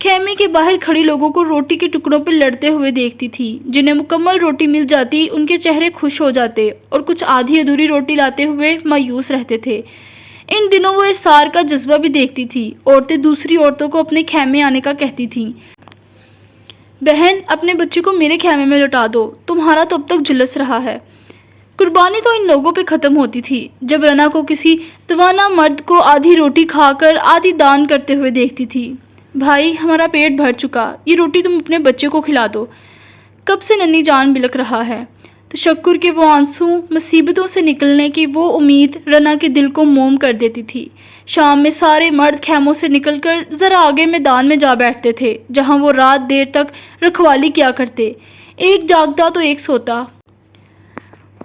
خیمے کے باہر کھڑی لوگوں کو روٹی کے ٹکڑوں پہ لڑتے ہوئے دیکھتی تھی۔ جنہیں مکمل روٹی مل جاتی ان کے چہرے خوش ہو جاتے اور کچھ آدھی ادھوری روٹی لاتے ہوئے مایوس رہتے تھے۔ ان دنوں وہ احسار کا جذبہ بھی دیکھتی تھی۔ عورتیں دوسری عورتوں کو اپنے خیمے آنے کا کہتی تھیں، بہن اپنے بچے کو میرے خیمے میں لوٹا دو، تمہارا تو اب تک جلس رہا ہے۔ قربانی تو ان لوگوں پہ ختم ہوتی تھی جب رنا کو کسی توانا مرد کو آدھی روٹی کھا کر آدھی دان کرتے ہوئے دیکھتی تھی۔ بھائی ہمارا پیٹ بھر چکا، یہ روٹی تم اپنے بچے کو کھلا دو، کب سے ننھی جان بلک رہا ہے۔ تشکر کے وہ آنسو، مصیبتوں سے نکلنے کی وہ امید رنا کے دل کو موم کر دیتی تھی۔ شام میں سارے مرد خیموں سے نکل کر ذرا آگے میدان میں جا بیٹھتے تھے جہاں وہ رات دیر تک رکھوالی کیا کرتے، ایک جاگتا تو ایک سوتا۔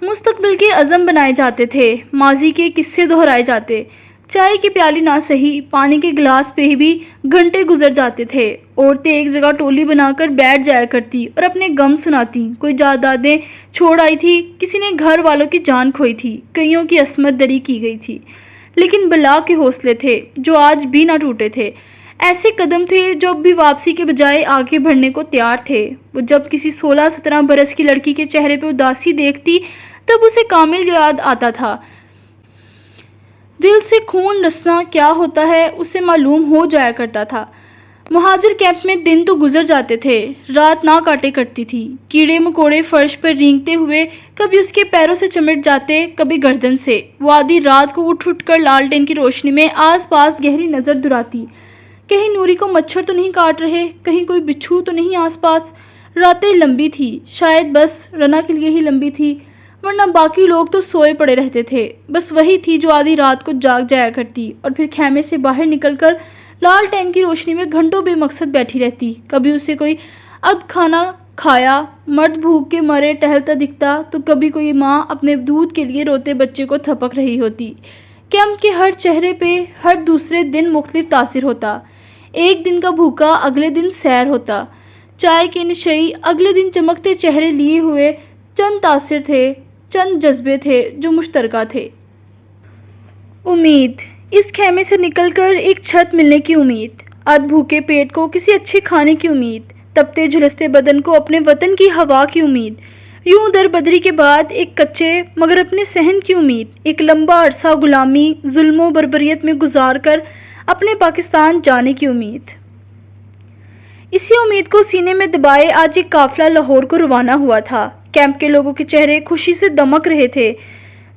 مستقبل کے عزم بنائے جاتے تھے، ماضی کے قصے دہرائے جاتے، چائے کی پیالی نہ سہی پانی کے گلاس پہ بھی گھنٹے گزر جاتے تھے۔ عورتیں ایک جگہ ٹولی بنا کر بیٹھ جایا کرتی اور اپنے غم سناتی۔ کوئی جائیدادیں چھوڑ آئی تھی، کسی نے گھر والوں کی جان کھوئی تھی، کئیوں کی عصمت دری کی گئی تھی، لیکن بلا کے حوصلے تھے جو آج بھی نہ ٹوٹے تھے۔ ایسے قدم تھے جو اب بھی واپسی کے بجائے آگے بڑھنے کو تیار تھے۔ وہ جب کسی 16-17 برس کی لڑکی کے چہرے پہ اداسی دیکھتی تب اسے کامل یاد آتا تھا۔ دل سے خون رسنا کیا ہوتا ہے اسے معلوم ہو جایا کرتا تھا۔ مہاجر کیمپ میں دن تو گزر جاتے تھے، رات نہ کاٹے کرتی تھی۔ کیڑے مکوڑے فرش پر رینگتے ہوئے کبھی اس کے پیروں سے چمٹ جاتے، کبھی گردن سے۔ وہ آدھی رات کو اٹھ کر لالٹین کی روشنی میں آس پاس گہری نظر دراتی، کہیں نوری کو مچھر تو نہیں کاٹ رہے، کہیں کوئی بچھو تو نہیں آس پاس۔ راتیں لمبی تھی، شاید بس رنا کے لیے ہی لمبی تھی، ورنہ باقی لوگ تو سوئے پڑے رہتے تھے۔ بس وہی تھی جو آدھی رات کو جاگ جایا کرتی اور پھر خیمے سے باہر نکل کر لالٹین کی روشنی میں گھنٹوں بے مقصد بیٹھی رہتی۔ کبھی اسے کوئی کھانا کھایا مرد بھوک کے مارے ٹہلتا دکھتا، تو کبھی کوئی ماں اپنے دودھ کے لیے روتے بچے کو تھپک رہی ہوتی۔ کیمپ کے ہر چہرے پہ ہر دوسرے دن مختلف تاثر ہوتا۔ ایک دن کا بھوکا اگلے دن سیر ہوتا، چائے کے نشئی اگلے دن چمکتے چہرے لیے ہوئے چند تاثر تھے، چند جذبے تھے جو مشترکہ تھے۔ امید، اس خیمے سے نکل کر ایک چھت ملنے کی امید، ادھ بھوکے پیٹ کو کسی اچھے کھانے کی امید، تپتے جھلستے بدن کو اپنے وطن کی ہوا کی امید، یوں در بدری کے بعد ایک کچے مگر اپنے صحن کی امید، ایک لمبا عرصہ غلامی ظلم و بربریت میں گزار کر اپنے پاکستان جانے کی امید۔ اسی امید کو سینے میں دبائے آج ایک قافلہ لاہور کو روانہ ہوا تھا۔ کیمپ کے لوگوں کے چہرے خوشی سے دمک رہے تھے۔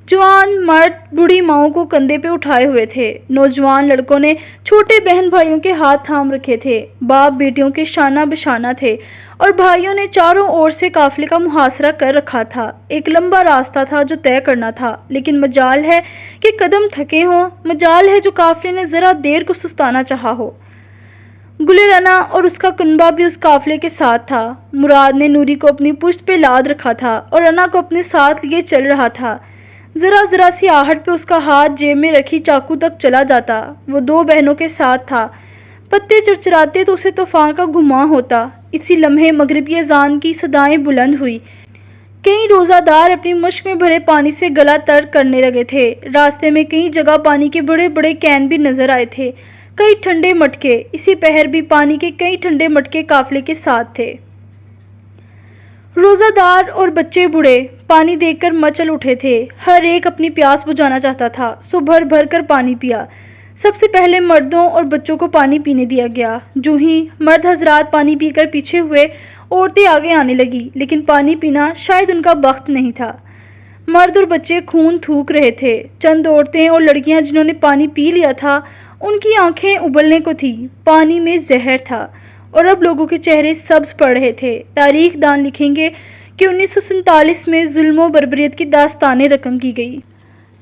جوان مرد بوڑھی ماؤں کو کندھے پہ اٹھائے ہوئے تھے، نوجوان لڑکوں نے چھوٹے بہن بھائیوں کے ہاتھ تھام رکھے تھے، باپ بیٹیوں کے شانہ بشانہ تھے اور بھائیوں نے چاروں اور سے قافلے کا محاصرہ کر رکھا تھا۔ ایک لمبا راستہ تھا جو طے کرنا تھا، لیکن مجال ہے کہ قدم تھکے ہوں، مجال ہے جو قافلے نے ذرا دیر کو سستانا چاہا ہو۔ گلے رنا اور اس کا کنبہ بھی اس قافلے کے ساتھ تھا۔ مراد نے نوری کو اپنی پشت پہ لاد رکھا تھا اور رنا کو اپنے ساتھ لیے چل رہا تھا۔ ذرا سی آہٹ پہ اس کا ہاتھ جیب میں رکھی چاقو تک چلا جاتا۔ وہ دو بہنوں کے ساتھ تھا، پتے چرچراتے تو اسے طوفان کا گھماں ہوتا۔ اسی لمحے مغربی اذان کی صدائیں بلند ہوئی۔ کئی روزہ دار اپنی مشک میں بھرے پانی سے گلا تر کرنے لگے تھے۔ راستے میں کئی جگہ پانی کے بڑے بڑے کین بھی نظر آئے تھے، کئی ٹھنڈے مٹکے۔ اسی پہر بھی پانی کے کئی ٹھنڈے مٹکے قافلے کے ساتھ تھے۔ روزہ دار اور بچے بوڑھے پانی دیکھ کر مچل اٹھے تھے، ہر ایک اپنی پیاس بجھانا چاہتا تھا، سو بھر بھر کر پانی پیا۔ سب سے پہلے مردوں اور بچوں کو پانی پینے دیا گیا۔ جو ہی مرد حضرات پانی پی کر پیچھے ہوئے، عورتیں آگے آنے لگی، لیکن پانی پینا شاید ان کا بخت نہیں تھا۔ مرد اور بچے خون تھوک رہے تھے۔ چند عورتیں اور لڑکیاں جنہوں نے پانی پی لیا تھا، ان کی آنکھیں ابلنے کو تھی، پانی میں زہر تھا، اور اب لوگوں کے چہرے سبز پڑ رہے تھے۔ تاریخ دان لکھیں گے کہ 1947 میں ظلم و بربریت کی داستانیں رقم کی گئی،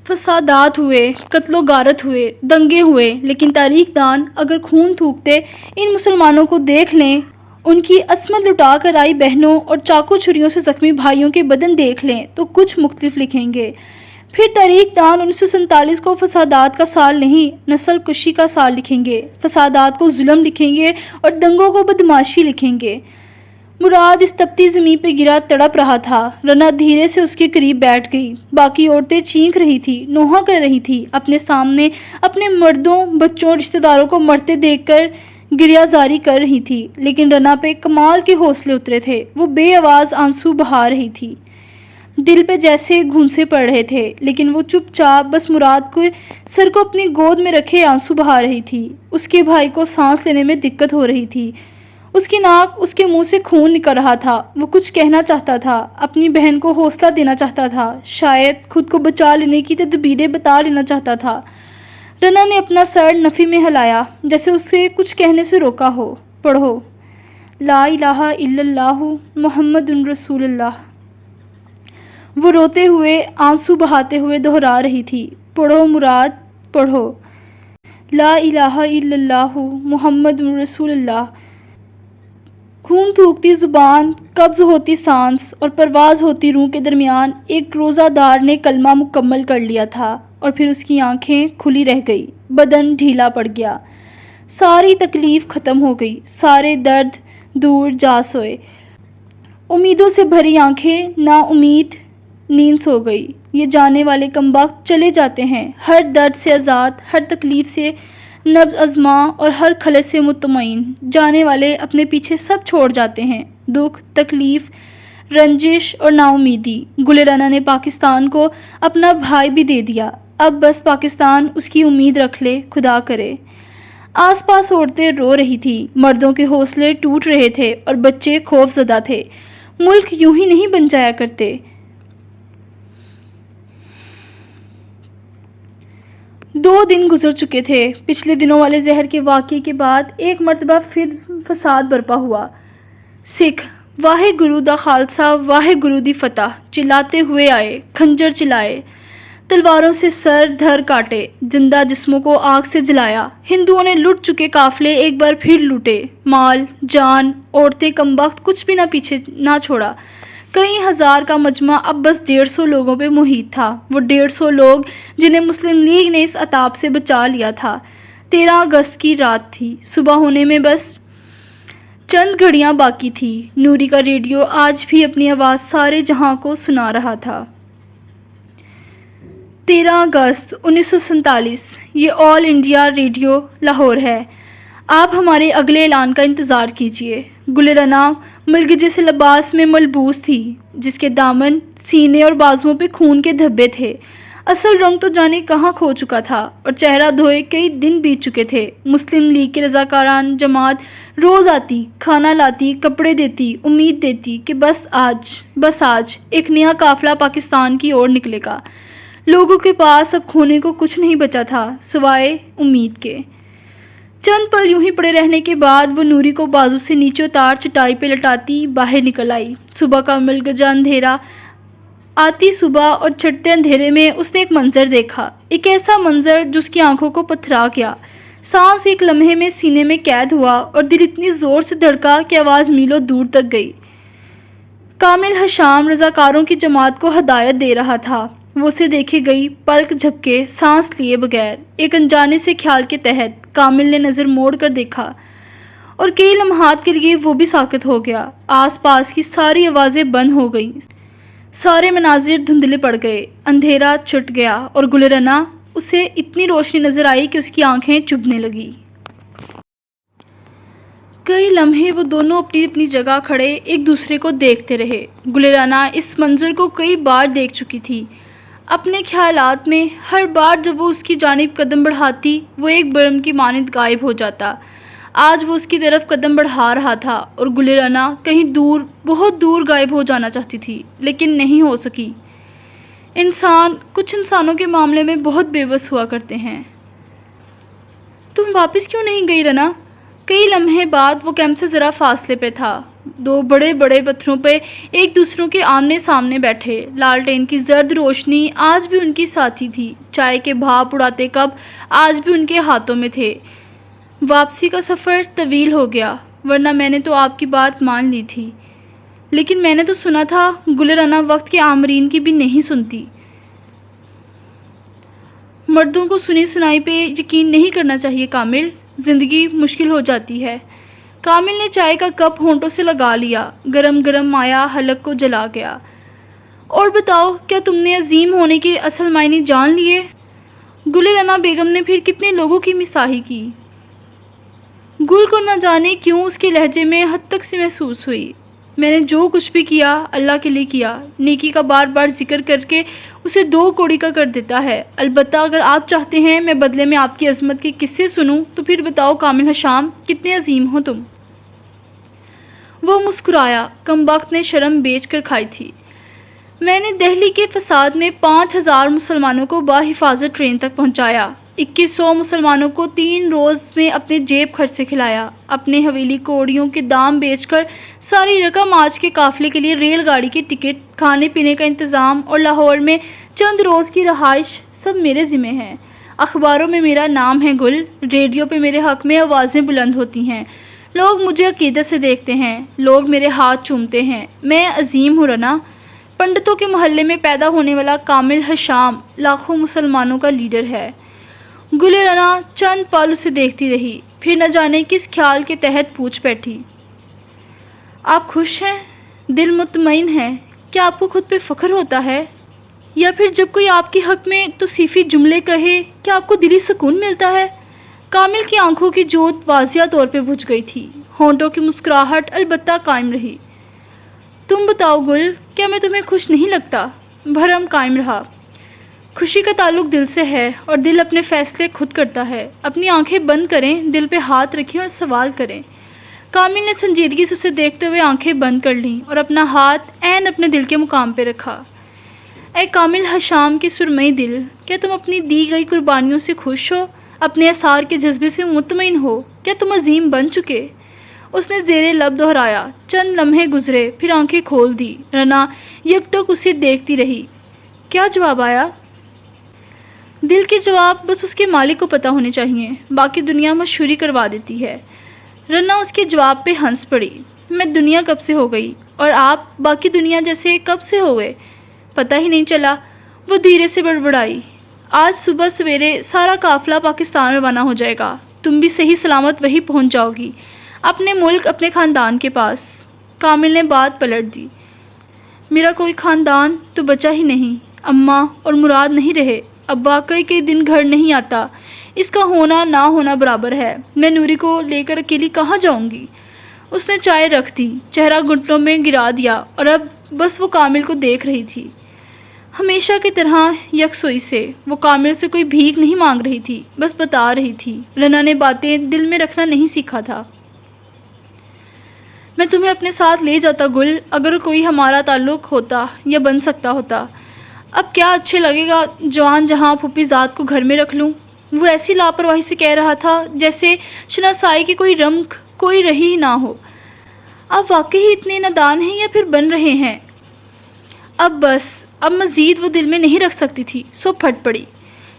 فسادات ہوئے، قتل و غارت ہوئے، دنگے ہوئے، لیکن تاریخ دان اگر خون تھوکتے ان مسلمانوں کو دیکھ لیں، ان کی عصمت لٹا کر آئی بہنوں اور چاقو چھریوں سے زخمی بھائیوں کے بدن دیکھ لیں تو کچھ مختلف لکھیں گے۔ پھر تاریخ دان 1947 کو فسادات کا سال نہیں، نسل کشی کا سال لکھیں گے، فسادات کو ظلم لکھیں گے اور دنگوں کو بدماشی لکھیں گے۔ مراد اس تپتی زمین پہ گرا تڑپ رہا تھا۔ رنا دھیرے سے اس کے قریب بیٹھ گئی۔ باقی عورتیں چینخ رہی تھی، نوحہ کر رہی تھی، اپنے سامنے اپنے مردوں، بچوں، رشتہ داروں کو مرتے دیکھ کر گریہ زاری کر رہی تھی، لیکن رنا پہ کمال کے حوصلے اترے تھے۔ وہ بے آواز آنسو بہا رہی تھی، دل پہ جیسے گھونسے پڑ رہے تھے، لیکن وہ چپ چاپ بس مراد کو سر کو اپنی گود میں رکھے آنسو بہا رہی تھی۔ اس کے بھائی کو سانس لینے میں دقت ہو رہی تھی، اس کی ناک، اس کے منہ سے خون نکل رہا تھا۔ وہ کچھ کہنا چاہتا تھا، اپنی بہن کو حوصلہ دینا چاہتا تھا، شاید خود کو بچا لینے کی تدبیریں بتا لینا چاہتا تھا۔ رنا نے اپنا سر نفی میں ہلایا، جیسے اسے کچھ کہنے سے روکا ہو۔ پڑھو، لا الہ الا اللہ محمد رسول اللہ۔ وہ روتے ہوئے، آنسو بہاتے ہوئے دہرا رہی تھی، پڑھو مراد، پڑھو، لا الہ الا اللہ محمد رسول اللہ۔ خون تھوکتی زبان، قبض ہوتی سانس اور پرواز ہوتی روح کے درمیان ایک روزہ دار نے کلمہ مکمل کر لیا تھا، اور پھر اس کی آنکھیں کھلی رہ گئی، بدن ڈھیلا پڑ گیا، ساری تکلیف ختم ہو گئی، سارے درد دور جا سوئے۔ امیدوں سے بھری آنکھیں نا امید نیند سو گئی۔ یہ جانے والے کمبخت چلے جاتے ہیں، ہر درد سے آزاد، ہر تکلیف سے نبض آزما اور ہر خلل سے مطمئن۔ جانے والے اپنے پیچھے سب چھوڑ جاتے ہیں، دکھ، تکلیف، رنجش اور نا امیدی۔ گل رنا نے پاکستان کو اپنا بھائی بھی دے دیا، اب بس پاکستان اس کی امید رکھ لے، خدا کرے۔ آس پاس عورتیں رو رہی تھیں، مردوں کے حوصلے ٹوٹ رہے تھے اور بچے خوف زدہ تھے۔ ملک یوں ہی نہیں بن جایا کرتے۔ 2 دن گزر چکے تھے۔ پچھلے دنوں والے زہر کے واقعے کے بعد ایک مرتبہ پھر فساد برپا ہوا۔ سکھ واہے گرو دا خالصہ واہے گرو دی فتح چلاتے ہوئے آئے، کھنجر چلائے، تلواروں سے سر دھر کاٹے، زندہ جسموں کو آگ سے جلایا۔ ہندوؤں نے لٹ چکے قافلے ایک بار پھر لوٹے، مال، جان، عورتیں، کمبخت کچھ بھی پیچھے نہ چھوڑا۔ کئی ہزار کا مجمع اب بس 150 لوگوں پہ محیط تھا، وہ 150 لوگ جنہیں مسلم لیگ نے اس عطاب سے بچا لیا تھا۔ 13 اگست کی رات تھی، صبح ہونے میں بس چند گھڑیاں باقی تھی۔ نوری کا ریڈیو آج بھی اپنی آواز سارے جہاں کو سنا رہا تھا۔ 13 اگست 1947، یہ آل انڈیا ریڈیو لاہور ہے۔ آپ ہمارے اگلے اعلان کا انتظار کیجیے۔ گل رنا ملگجے سے لباس میں ملبوس تھی، جس کے دامن، سینے اور بازوؤں پہ خون کے دھبے تھے۔ اصل رنگ تو جانے کہاں کھو چکا تھا، اور چہرہ دھوئے کئی دن بیت چکے تھے۔ مسلم لیگ کے رضاکاران جماعت روز آتی، کھانا لاتی، کپڑے دیتی، امید دیتی کہ بس آج ایک نیا قافلہ پاکستان کی اور نکلے گا۔ لوگوں کے پاس اب کھونے کو کچھ نہیں بچا تھا سوائے امید کے۔ چند پل یوں ہی پڑے رہنے کے بعد وہ نوری کو بازو سے نیچے اتار چٹائی پہ لٹاتی باہر نکل آئی۔ صبح کا ملگجا اندھیرا، آتی صبح اور چھٹتے اندھیرے میں اس نے ایک منظر دیکھا، ایک ایسا منظر جو اس کی آنکھوں کو پتھرا گیا۔ سانس ایک لمحے میں سینے میں قید ہوا اور دل اتنی زور سے دھڑکا کہ آواز میلوں دور تک گئی۔ کامل حشام رضاکاروں کی جماعت کو ہدایت دے رہا تھا۔ وہ اسے دیکھے گئی، پلک جھپکے، سانس لیے بغیر، ایک انجانے سے خیال کے تحت کامل نے نظر موڑ کر دیکھا، اور کئی لمحات کے لیے وہ بھی ساکت ہو گیا۔ آس پاس کی ساری آوازیں بند ہو گئیں، سارے مناظر دھندلے پڑ گئے، اندھیرا چھٹ گیا، اور گل رنا اسے اتنی روشنی نظر آئی کہ اس کی آنکھیں چبھنے لگیں۔ کئی لمحے وہ دونوں اپنی اپنی جگہ کھڑے ایک دوسرے کو دیکھتے رہے۔ گل رنا اس منظر کو کئی بار دیکھ چکی تھی اپنے خیالات میں۔ ہر بار جب وہ اس کی جانب قدم بڑھاتی، وہ ایک برم کی مانند غائب ہو جاتا۔ آج وہ اس کی طرف قدم بڑھا رہا تھا، اور گل رنا کہیں دور، بہت دور غائب ہو جانا چاہتی تھی، لیکن نہیں ہو سکی۔ کچھ انسانوں کے معاملے میں بہت بے بس ہوا کرتے ہیں۔ تم واپس کیوں نہیں گئی رنا؟ کئی لمحے بعد وہ کیمپ سے ذرا فاصلے پہ تھا۔ 2 بڑے بڑے پتھروں پہ ایک دوسروں کے آمنے سامنے بیٹھے، لالٹین کی زرد روشنی آج بھی ان کی ساتھی تھی۔ چائے کے بھاپ اڑاتے کپ آج بھی ان کے ہاتھوں میں تھے۔ واپسی کا سفر طویل ہو گیا، ورنہ میں نے تو آپ کی بات مان لی تھی، لیکن میں نے تو سنا تھا گل رنا وقت کے آمرین کی بھی نہیں سنتی۔ مردوں کو سنی سنائی پہ یقین نہیں کرنا چاہیے کامل، زندگی مشکل ہو جاتی ہے۔ کامل نے چائے کا کپ ہونٹوں سے لگا لیا، گرم گرم مایا حلق کو جلا گیا۔ اور بتاؤ، کیا تم نے عظیم ہونے کے اصل معنی جان لیے؟ گل رنا بیگم نے پھر کتنے لوگوں کی مساحی کی؟ گل کو نہ جانے کیوں اس کے لہجے میں حد تک سے محسوس ہوئی۔ میں نے جو کچھ بھی کیا اللہ کے لیے کیا، نیکی کا بار بار ذکر کر کے اسے 2 کوڑی کا کر دیتا ہے۔ البتہ اگر آپ چاہتے ہیں میں بدلے میں آپ کی عظمت کے قصے سنوں تو پھر بتاؤ کامل حشام، کتنے عظیم ہو تم۔ وہ مسکرایا، کم بخت نے شرم بیچ کر کھائی تھی۔ میں نے دہلی کے فساد میں 5000 مسلمانوں کو بحفاظت ٹرین تک پہنچایا، 2100 مسلمانوں کو 3 روز میں اپنے جیب خرچ سے کھلایا، اپنے حویلی کوڑیوں کے دام بیچ کر ساری رقم آج کے قافلے کے لیے ریل گاڑی کی ٹکٹ، کھانے پینے کا انتظام اور لاہور میں چند روز کی رہائش سب میرے ذمہ ہیں۔ اخباروں میں میرا نام ہے گل، ریڈیو پہ میرے حق میں آوازیں بلند ہوتی ہیں، لوگ مجھے عقیدت سے دیکھتے ہیں، لوگ میرے ہاتھ چومتے ہیں۔ میں عظیم ہوں رنا، پنڈتوں کے محلے میں پیدا ہونے والا کامل حشام لاکھوں مسلمانوں کا لیڈر ہے۔ گل رنا چند پل اسے دیکھتی رہی، پھر نہ جانے کس خیال کے تحت پوچھ بیٹھی، آپ خوش ہیں؟ دل مطمئن ہے؟ کیا آپ کو خود پہ فخر ہوتا ہے؟ یا پھر جب کوئی آپ کے حق میں توصیفی جملے کہے کیا آپ کو دلی سکون ملتا ہے؟ کامل کی آنکھوں کی جوت واضح طور پہ بجھ گئی تھی، ہونٹوں کی مسکراہٹ البتہ قائم رہی۔ تم بتاؤ گل، کیا میں تمہیں خوش نہیں لگتا؟ بھرم قائم رہا۔ خوشی کا تعلق دل سے ہے اور دل اپنے فیصلے خود کرتا ہے۔ اپنی آنکھیں بند کریں، دل پہ ہاتھ رکھیں اور سوال کریں۔ کامل نے سنجیدگی سے اسے دیکھتے ہوئے آنکھیں بند کر لیں اور اپنا ہاتھ عین اپنے دل کے مقام پہ رکھا۔ اے کامل حشام کے سرمئی دل، کیا تم اپنی دی گئی قربانیوں سے خوش ہو؟ اپنے اثار کے جذبے سے مطمئن ہو؟ کیا تم عظیم بن چکے؟ اس نے زیر لب دہرایا۔ چند لمحے گزرے، پھر آنکھیں کھول دی۔ رنا یک تک اسے دیکھتی رہی۔ کیا جواب آیا؟ دل کے جواب بس اس کے مالک کو پتہ ہونے چاہیے، باقی دنیا مشہوری کروا دیتی ہے۔ رنا اس کے جواب پہ ہنس پڑی۔ میں دنیا کب سے ہو گئی اور آپ باقی دنیا جیسے کب سے ہو گئے؟ پتہ ہی نہیں چلا۔ وہ دھیرے سے بڑبڑائی۔ آج صبح سویرے سارا قافلہ پاکستان روانہ ہو جائے گا، تم بھی صحیح سلامت وہی پہنچ جاؤ گی، اپنے ملک، اپنے خاندان کے پاس۔ کامل نے بات پلٹ دی۔ میرا کوئی خاندان تو بچا ہی نہیں، اماں اور مراد نہیں رہے، ابا کئی دن گھر نہیں آتا، اس کا ہونا نہ ہونا برابر ہے، میں نوری کو لے کر اکیلی کہاں جاؤں گی؟ اس نے چائے رکھ دی، چہرہ گھٹنوں میں گرا دیا اور اب بس وہ کامل کو دیکھ رہی تھی، ہمیشہ کی طرح یکسوئی سے۔ وہ کامل سے کوئی بھیک نہیں مانگ رہی تھی، بس بتا رہی تھی۔ رنا نے باتیں دل میں رکھنا نہیں سیکھا تھا۔ میں تمہیں اپنے ساتھ لے جاتا گل، اگر کوئی ہمارا تعلق ہوتا یا بن سکتا ہوتا۔ اب کیا اچھے لگے گا جوان جہاں پھوپھی ذات کو گھر میں رکھ لوں؟ وہ ایسی لاپرواہی سے کہہ رہا تھا جیسے شناسائی کی کوئی رمق کوئی رہی نہ ہو۔ آپ واقعی اتنے نادان ہیں یا پھر بن رہے ہیں؟ اب بس، اب مزید وہ دل میں نہیں رکھ سکتی تھی، سو پھٹ پڑی۔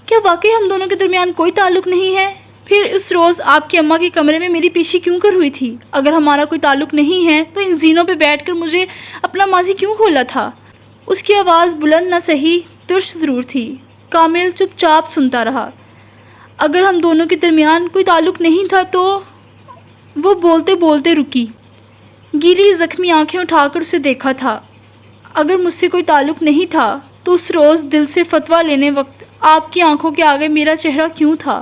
کیا واقعی ہم دونوں کے درمیان کوئی تعلق نہیں ہے؟ پھر اس روز آپ کی اماں کے کمرے میں میری پیشی کیوں کر ہوئی تھی؟ اگر ہمارا کوئی تعلق نہیں ہے تو ان زینوں پہ بیٹھ کر مجھے اپنا ماضی کیوں کھولا تھا؟ اس کی آواز بلند نہ سہی، ترش ضرور تھی۔ کامل چپ چاپ سنتا رہا۔ اگر ہم دونوں کے درمیان کوئی تعلق نہیں تھا تو… وہ بولتے بولتے رکی، گیلی زخمی آنکھیں اٹھا کر اسے دیکھا تھا۔ اگر مجھ سے کوئی تعلق نہیں تھا تو اس روز دل سے فتویٰ لینے وقت آپ کی آنکھوں کے آگے میرا چہرہ کیوں تھا؟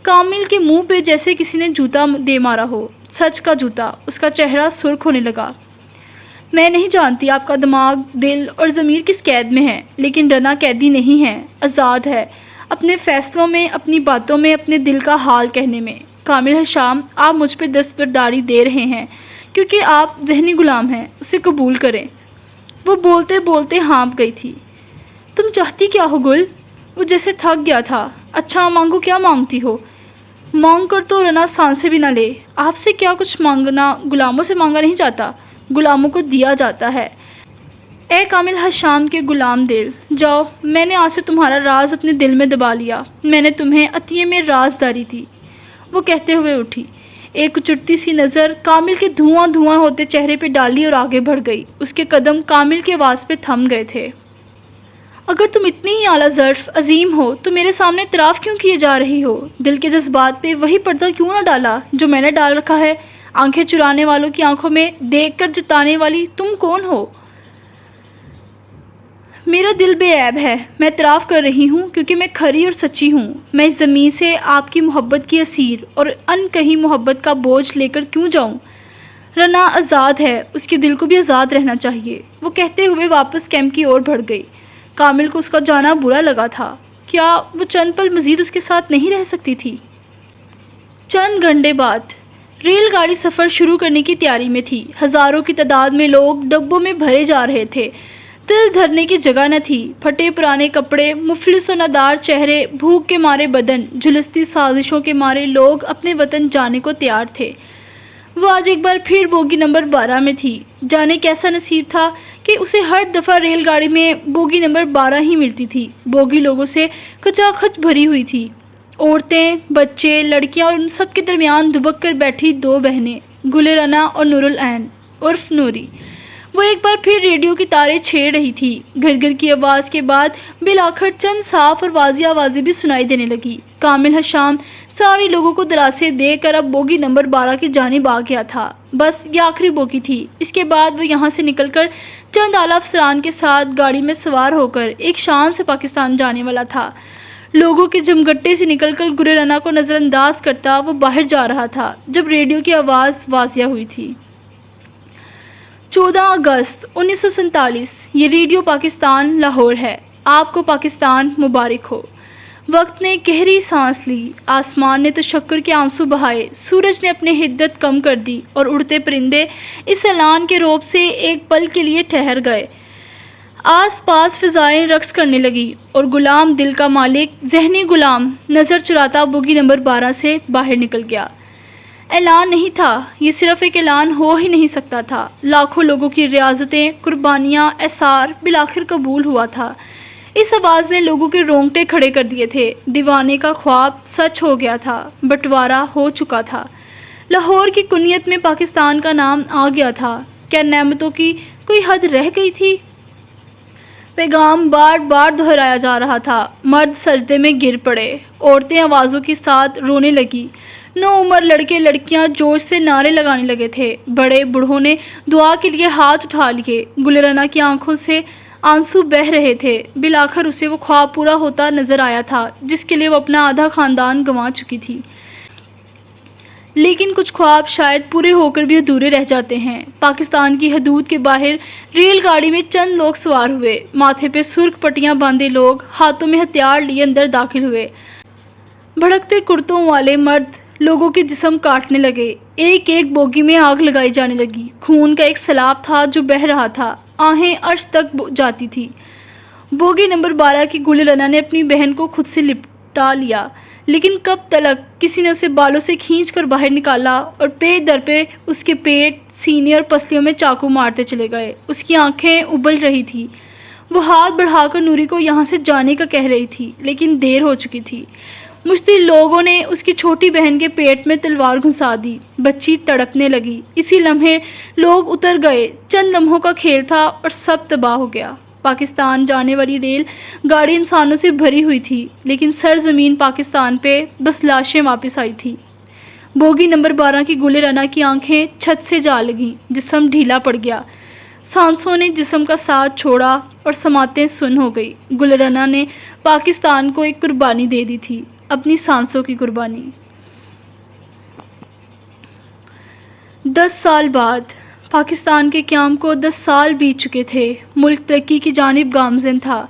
کامل کے منہ پہ جیسے کسی نے جوتا دے مارا ہو، سچ کا جوتا۔ اس کا چہرہ سرخ ہونے لگا۔ میں نہیں جانتی آپ کا دماغ، دل اور ضمیر کس قید میں ہے، لیکن رنا قیدی نہیں ہے، آزاد ہے، اپنے فیصلوں میں، اپنی باتوں میں، اپنے دل کا حال کہنے میں۔ کامل حشام، آپ مجھ پہ دستبرداری دے رہے ہیں کیونکہ آپ ذہنی غلام ہیں، اسے قبول کریں۔ وہ بولتے بولتے ہانپ گئی تھی۔ تم چاہتی کیا ہو گل؟ وہ جیسے تھک گیا تھا۔ اچھا مانگو، کیا مانگتی ہو؟ مانگ کر تو رنا سانسیں بھی نہ لے۔ آپ سے کیا کچھ مانگنا غلاموں سے مانگا نہیں جاتا، غلاموں کو دیا جاتا ہے۔ اے کامل حشام کے غلام دل، جاؤ، میں نے آج سے تمہارا راز اپنے دل میں دبا لیا، میں نے تمہیں عطیے میں رازداری دی۔ وہ کہتے ہوئے اٹھی، ایک اچٹتی سی نظر کامل کے دھواں دھواں ہوتے چہرے پہ ڈالی اور آگے بڑھ گئی۔ اس کے قدم کامل کے آواز پہ تھم گئے تھے۔ اگر تم اتنی ہی اعلیٰ ظرف عظیم ہو تو میرے سامنے اعتراف کیوں کیے جا رہی ہو؟ دل کے جذبات پہ وہی پردہ کیوں نہ ڈالا جو میں نے ڈال رکھا ہے؟ آنکھیں چرانے والوں کی آنکھوں میں دیکھ کر جتانے والی تم کون ہو؟ میرا دل بے عیب ہے، میں اعتراف کر رہی ہوں کیونکہ میں کھری اور سچی ہوں۔ میں اس زمین سے آپ کی محبت کی اسیر اور ان کہیں محبت کا بوجھ لے کر کیوں جاؤں؟ رنا آزاد ہے، اس کے دل کو بھی آزاد رہنا چاہیے، وہ کہتے ہوئے واپس کیمپ کی اور بڑھ گئی۔ کامل کو اس کا جانا برا لگا تھا۔ کیا وہ چند پل مزید اس کے ساتھ نہیں رہ سکتی تھی؟ چند گھنٹے بعد ریل گاڑی سفر شروع کرنے کی تیاری میں تھی۔ ہزاروں کی تعداد میں لوگ ڈبوں میں بھرے جا رہے تھے۔ دل دھرنے کی جگہ نہ تھی۔ پھٹے پرانے کپڑے، مفلس و نادار چہرے، بھوک کے مارے بدن، جھلستی سازشوں کے مارے لوگ اپنے وطن جانے کو تیار تھے۔ وہ آج ایک بار پھر بوگی نمبر 12 میں تھی۔ جانے کیسا نصیب تھا کہ اسے ہر دفعہ ریل گاڑی میں بوگی نمبر 12 ہی ملتی تھی۔ بوگی لوگوں سے کھچا کھچ بھری ہوئی تھی۔ عورتیں، بچے، لڑکیاں اور ان سب کے درمیان دبک کر بیٹھی دو بہنیں، گل رنا اور نور العین عرف نوری۔ وہ ایک بار پھر ریڈیو کی تاریں چھیڑ رہی تھی۔ گھر گھر کی آواز کے بعد بالآخر چند صاف اور واضح آوازیں بھی سنائی دینے لگی۔ کامل حشام سارے لوگوں کو دلاسے دے کر اب بوگی نمبر 12 کی جانب آ گیا تھا۔ بس یہ آخری بوگی تھی۔ اس کے بعد وہ یہاں سے نکل کر چند اعلیٰ افسران کے ساتھ گاڑی میں سوار ہو کر ایک شان سے پاکستان جانے والا تھا۔ لوگوں کے جمگٹے سے نکل کر گل رنا کو نظر انداز کرتا وہ باہر جا رہا تھا جب ریڈیو کی آواز واضح ہوئی تھی۔ 14 اگست 1947 یہ ریڈیو پاکستان لاہور ہے۔ آپ کو پاکستان مبارک ہو۔ وقت نے گہری سانس لی، آسمان نے تشکر کے آنسو بہائے، سورج نے اپنی حدت کم کر دی اور اڑتے پرندے اس اعلان کے رعب سے ایک پل کے لیے ٹھہر گئے۔ آس پاس فضائیں رقص کرنے لگی اور غلام دل کا مالک ذہنی غلام نظر چراتا بوگی نمبر 12 سے باہر نکل گیا۔ اعلان نہیں تھا، یہ صرف ایک اعلان ہو ہی نہیں سکتا تھا۔ لاکھوں لوگوں کی ریاضتیں، قربانیاں، اثار بالآخر قبول ہوا تھا۔ اس آواز نے لوگوں کے رونگٹے کھڑے کر دیے تھے۔ دیوانے کا خواب سچ ہو گیا تھا، بٹوارا ہو چکا تھا۔ لاہور کی کنیت میں پاکستان کا نام آ گیا تھا۔ کیا نعمتوں کی کوئی حد رہ گئی تھی؟ پیغام بار بار دہرایا جا رہا تھا۔ مرد سجدے میں گر پڑے، عورتیں آوازوں کے ساتھ رونے لگی، نوعمر لڑکے لڑکیاں جوش سے نعرے لگانے لگے تھے، بڑے بوڑھوں نے دعا کے لیے ہاتھ اٹھا لیے۔ گل رنا کی آنکھوں سے آنسو بہہ رہے تھے۔ بالآخر اسے وہ خواب پورا ہوتا نظر آیا تھا جس کے لیے وہ اپنا آدھا خاندان گنوا چکی تھی۔ لیکن کچھ خواب شاید پورے ہو کر بھی ادھورے رہ جاتے ہیں۔ پاکستان کی حدود کے باہر ریل گاڑی میں چند لوگ سوار ہوئے، ماتھے پہ سرخ پٹیاں باندھے لوگ ہاتھوں میں ہتھیار لیے اندر داخل ہوئے۔ بھڑکتے کرتوں والے مرد لوگوں کے جسم کاٹنے لگے۔ ایک ایک بوگی میں آگ لگائی جانے لگی۔ خون کا ایک سیلاب تھا جو بہہ رہا تھا، آہیں عرش تک جاتی تھی۔ بوگی نمبر 12 کی گل رنا نے اپنی بہن کو خود سے لپٹا لیا، لیکن کب تلک کسی نے اسے بالوں سے کھینچ کر باہر نکالا اور پے در پہ اس کے پیٹ، سینے اور پسلیوں میں چاقو مارتے چلے گئے۔ اس کی آنکھیں ابل رہی تھی۔ وہ ہاتھ بڑھا کر نوری کو یہاں سے جانے کا کہہ رہی تھی، لیکن دیر ہو چکی تھی۔ مشتعل لوگوں نے اس کی چھوٹی بہن کے پیٹ میں تلوار گھسا دی۔ بچی تڑپنے لگی۔ اسی لمحے لوگ اتر گئے۔ چند لمحوں کا کھیل تھا اور سب تباہ ہو گیا۔ پاکستان جانے والی ریل گاڑی انسانوں سے بھری ہوئی تھی، لیکن سرزمین پاکستان پہ بس لاشیں واپس آئی تھی۔ بوگی نمبر 12 کی گل رنا کی آنکھیں چھت سے جا لگیں، جسم ڈھیلا پڑ گیا۔ سانسوں نے جسم کا ساتھ چھوڑا اور سماعتیں سن ہو گئی۔ گل رنا نے پاکستان کو ایک قربانی دے دی تھی، اپنی سانسوں کی قربانی۔ 10 سال بعد پاکستان کے قیام کو 10 سال بیت چکے تھے۔ ملک ترقی کی جانب گامزن تھا۔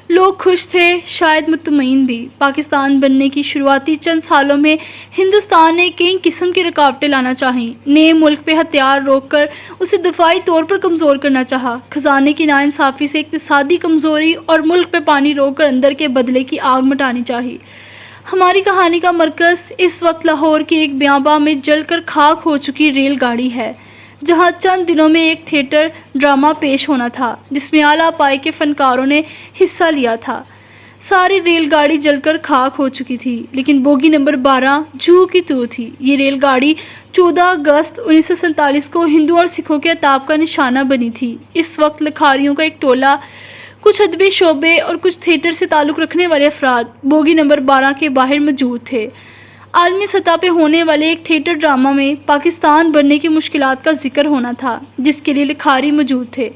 لوگ خوش تھے، شاید مطمئن بھی۔ پاکستان بننے کی شروعاتی چند سالوں میں ہندوستان نے کئی قسم کی رکاوٹیں لانا چاہیم۔ نئے ملک پہ ہتھیار روک کر اسے دفاعی طور پر کمزور کرنا چاہا، خزانے کی ناانصافی سے اقتصادی کمزوری اور ملک پہ پانی روک کر اندر کے بدلے کی آگ مٹانی چاہی۔ ہماری کہانی کا مرکز اس وقت لاہور کی ایک بیاباں میں جل کر خاک ہو چکی ریل گاڑی ہے، جہاں چند دنوں میں ایک تھیٹر ڈرامہ پیش ہونا تھا جس میں اعلیٰ پائے کے فنکاروں نے حصہ لیا تھا۔ ساری ریل گاڑی جل کر خاک ہو چکی تھی، لیکن بوگی نمبر 12 جوں کی توں تھی۔ یہ ریل گاڑی 14 اگست 1947 کو ہندوؤں اور سکھوں کے عتاب کا نشانہ بنی تھی۔ اس وقت لکھاریوں کا ایک ٹولہ، کچھ ادبی شعبے اور کچھ تھیٹر سے تعلق رکھنے والے افراد بوگی نمبر 12 کے باہر موجود تھے۔ عالمی سطح پہ ہونے والے ایک تھیٹر ڈرامہ میں پاکستان بننے کی مشکلات کا ذکر ہونا تھا، جس کے لیے لکھاری موجود تھے،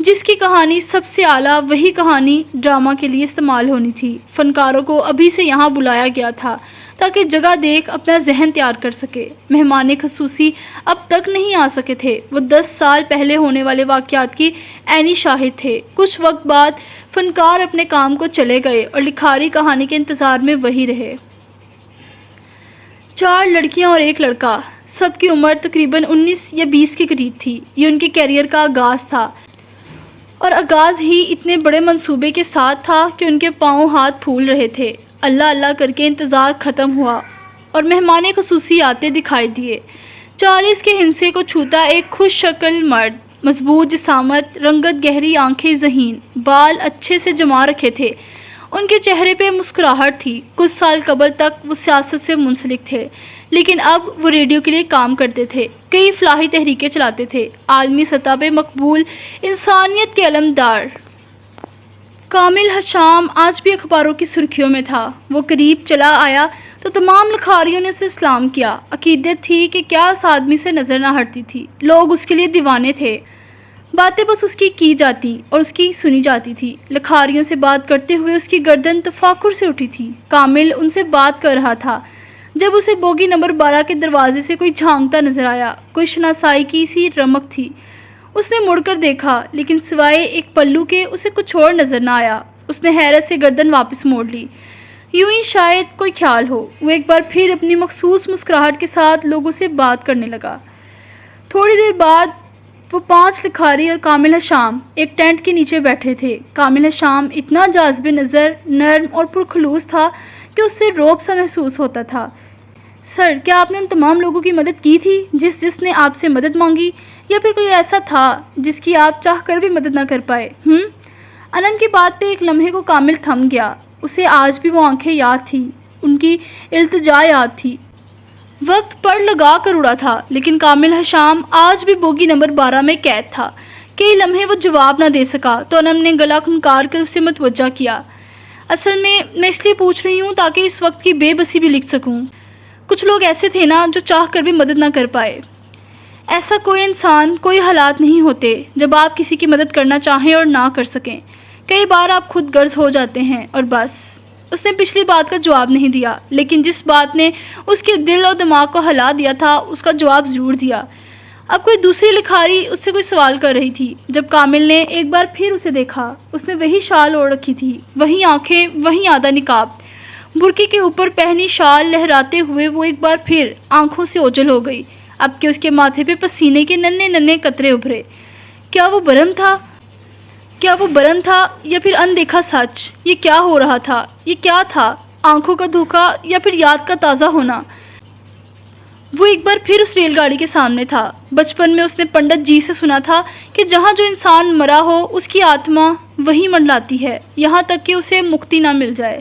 جس کی کہانی سب سے اعلیٰ وہی کہانی ڈرامہ کے لیے استعمال ہونی تھی۔ فنکاروں کو ابھی سے یہاں بلایا گیا تھا تاکہ جگہ دیکھ اپنا ذہن تیار کر سکے۔ مہمان خصوصی اب تک نہیں آ سکے تھے، وہ 10 سال پہلے ہونے والے واقعات کی عینی شاہد تھے۔ کچھ وقت بعد فنکار اپنے کام کو چلے گئے اور لکھاری کہانی کے انتظار میں وہی رہے۔ 4 لڑکیاں اور 1 لڑکا، سب کی عمر تقریباً 19 یا 20 کے قریب تھی۔ یہ ان کے کیریئر کا آغاز تھا، اور آغاز ہی اتنے بڑے منصوبے کے ساتھ تھا کہ ان کے پاؤں ہاتھ پھول رہے تھے۔ اللہ اللہ کر کے انتظار ختم ہوا اور مہمان خصوصی آتے دکھائی دیے۔ 40 کے ہندسے کو چھوتا ایک خوش شکل مرد، مضبوط جسامت، رنگت گہری، آنکھیں ذہین، بال اچھے سے جما رکھے تھے۔ ان کے چہرے پہ مسکراہٹ تھی۔ کچھ سال قبل تک وہ سیاست سے منسلک تھے، لیکن اب وہ ریڈیو کے لیے کام کرتے تھے، کئی فلاحی تحریکیں چلاتے تھے، عالمی سطح پہ مقبول انسانیت کے علمدار۔ کامل حشام آج بھی اخباروں کی سرخیوں میں تھا۔ وہ قریب چلا آیا تو تمام لکھاریوں نے اسے سلام کیا۔ عقیدت تھی کہ کیا اس آدمی سے نظر نہ ہٹتی تھی۔ لوگ اس کے لیے دیوانے تھے، باتیں بس اس کی جاتی اور اس کی سنی جاتی تھی۔ لکھاریوں سے بات کرتے ہوئے اس کی گردن تفاخر سے اٹھی تھی۔ کامل ان سے بات کر رہا تھا جب اسے بوگی نمبر 12 کے دروازے سے کوئی جھانکتا نظر آیا۔ کوئی شناسائی کی سی رمق تھی۔ اس نے مڑ کر دیکھا، لیکن سوائے ایک پلو کے اسے کچھ اور نظر نہ آیا۔ اس نے حیرت سے گردن واپس موڑ لی، یوں ہی شاید کوئی خیال ہو۔ وہ ایک بار پھر اپنی مخصوص مسکراہٹ کے ساتھ لوگوں سے بات کرنے لگا۔ تھوڑی دیر بعد وہ 5 لکھاری اور کامل حشام ایک ٹینٹ کے نیچے بیٹھے تھے۔ کامل حشام اتنا جاذب نظر، نرم اور پرخلوص تھا کہ اس سے رعب سا محسوس ہوتا تھا۔ سر، کیا آپ نے ان تمام لوگوں کی مدد کی تھی جس نے آپ سے مدد مانگی، یا پھر کوئی ایسا تھا جس کی آپ چاہ کر بھی مدد نہ کر پائے؟ انم کی بات پہ ایک لمحے کو کامل تھم گیا۔ اسے آج بھی وہ آنکھیں یاد تھیں، ان کی التجا یاد تھی۔ وقت پر لگا کر اڑا تھا، لیکن کامل حشام آج بھی بوگی نمبر 12 میں قید تھا۔ کئی لمحے وہ جواب نہ دے سکا تو انم نے گلا کھنکار کر اسے متوجہ کیا۔ اصل میں اس لیے پوچھ رہی ہوں تاکہ اس وقت کی بے بسی بھی لکھ سکوں۔ کچھ لوگ ایسے تھے نا جو چاہ کر بھی مدد نہ کر پائے۔ ایسا کوئی انسان، کوئی حالات نہیں ہوتے جب آپ کسی کی مدد کرنا چاہیں اور نہ کر سکیں۔ کئی بار آپ خود غرض ہو جاتے ہیں اور بس۔ اس نے پچھلی بات کا جواب نہیں دیا، لیکن جس بات نے اس کے دل اور دماغ کو ہلا دیا تھا اس کا جواب ضرور دیا۔ اب کوئی دوسری لکھاری اس سے کوئی سوال کر رہی تھی۔ جب کامل نے ایک بار پھر اسے دیکھا، اس نے وہی شال اوڑھ رکھی تھی، وہی آنکھیں، وہی آدھا نقاب۔ برقعے کے اوپر پہنی شال لہراتے ہوئے وہ ایک بار پھر آنکھوں سے اوجھل ہو گئی، اب کہ اس کے ماتھے پہ پسینے کے ننھے ننھے قطرے ابھرے۔ کیا وہ برہم تھا یا پھر اندیکھا سچ؟ یہ کیا ہو رہا تھا؟ یہ کیا تھا؟ آنکھوں کا دھوکہ یا پھر یاد کا تازہ ہونا؟ وہ ایک بار پھر اس ریل گاڑی کے سامنے تھا۔ بچپن میں اس نے پنڈت جی سے سنا تھا کہ جہاں جو انسان مرا ہو اس کی آتما وہی منڈلاتی ہے، یہاں تک کہ اسے مکتی نہ مل جائے۔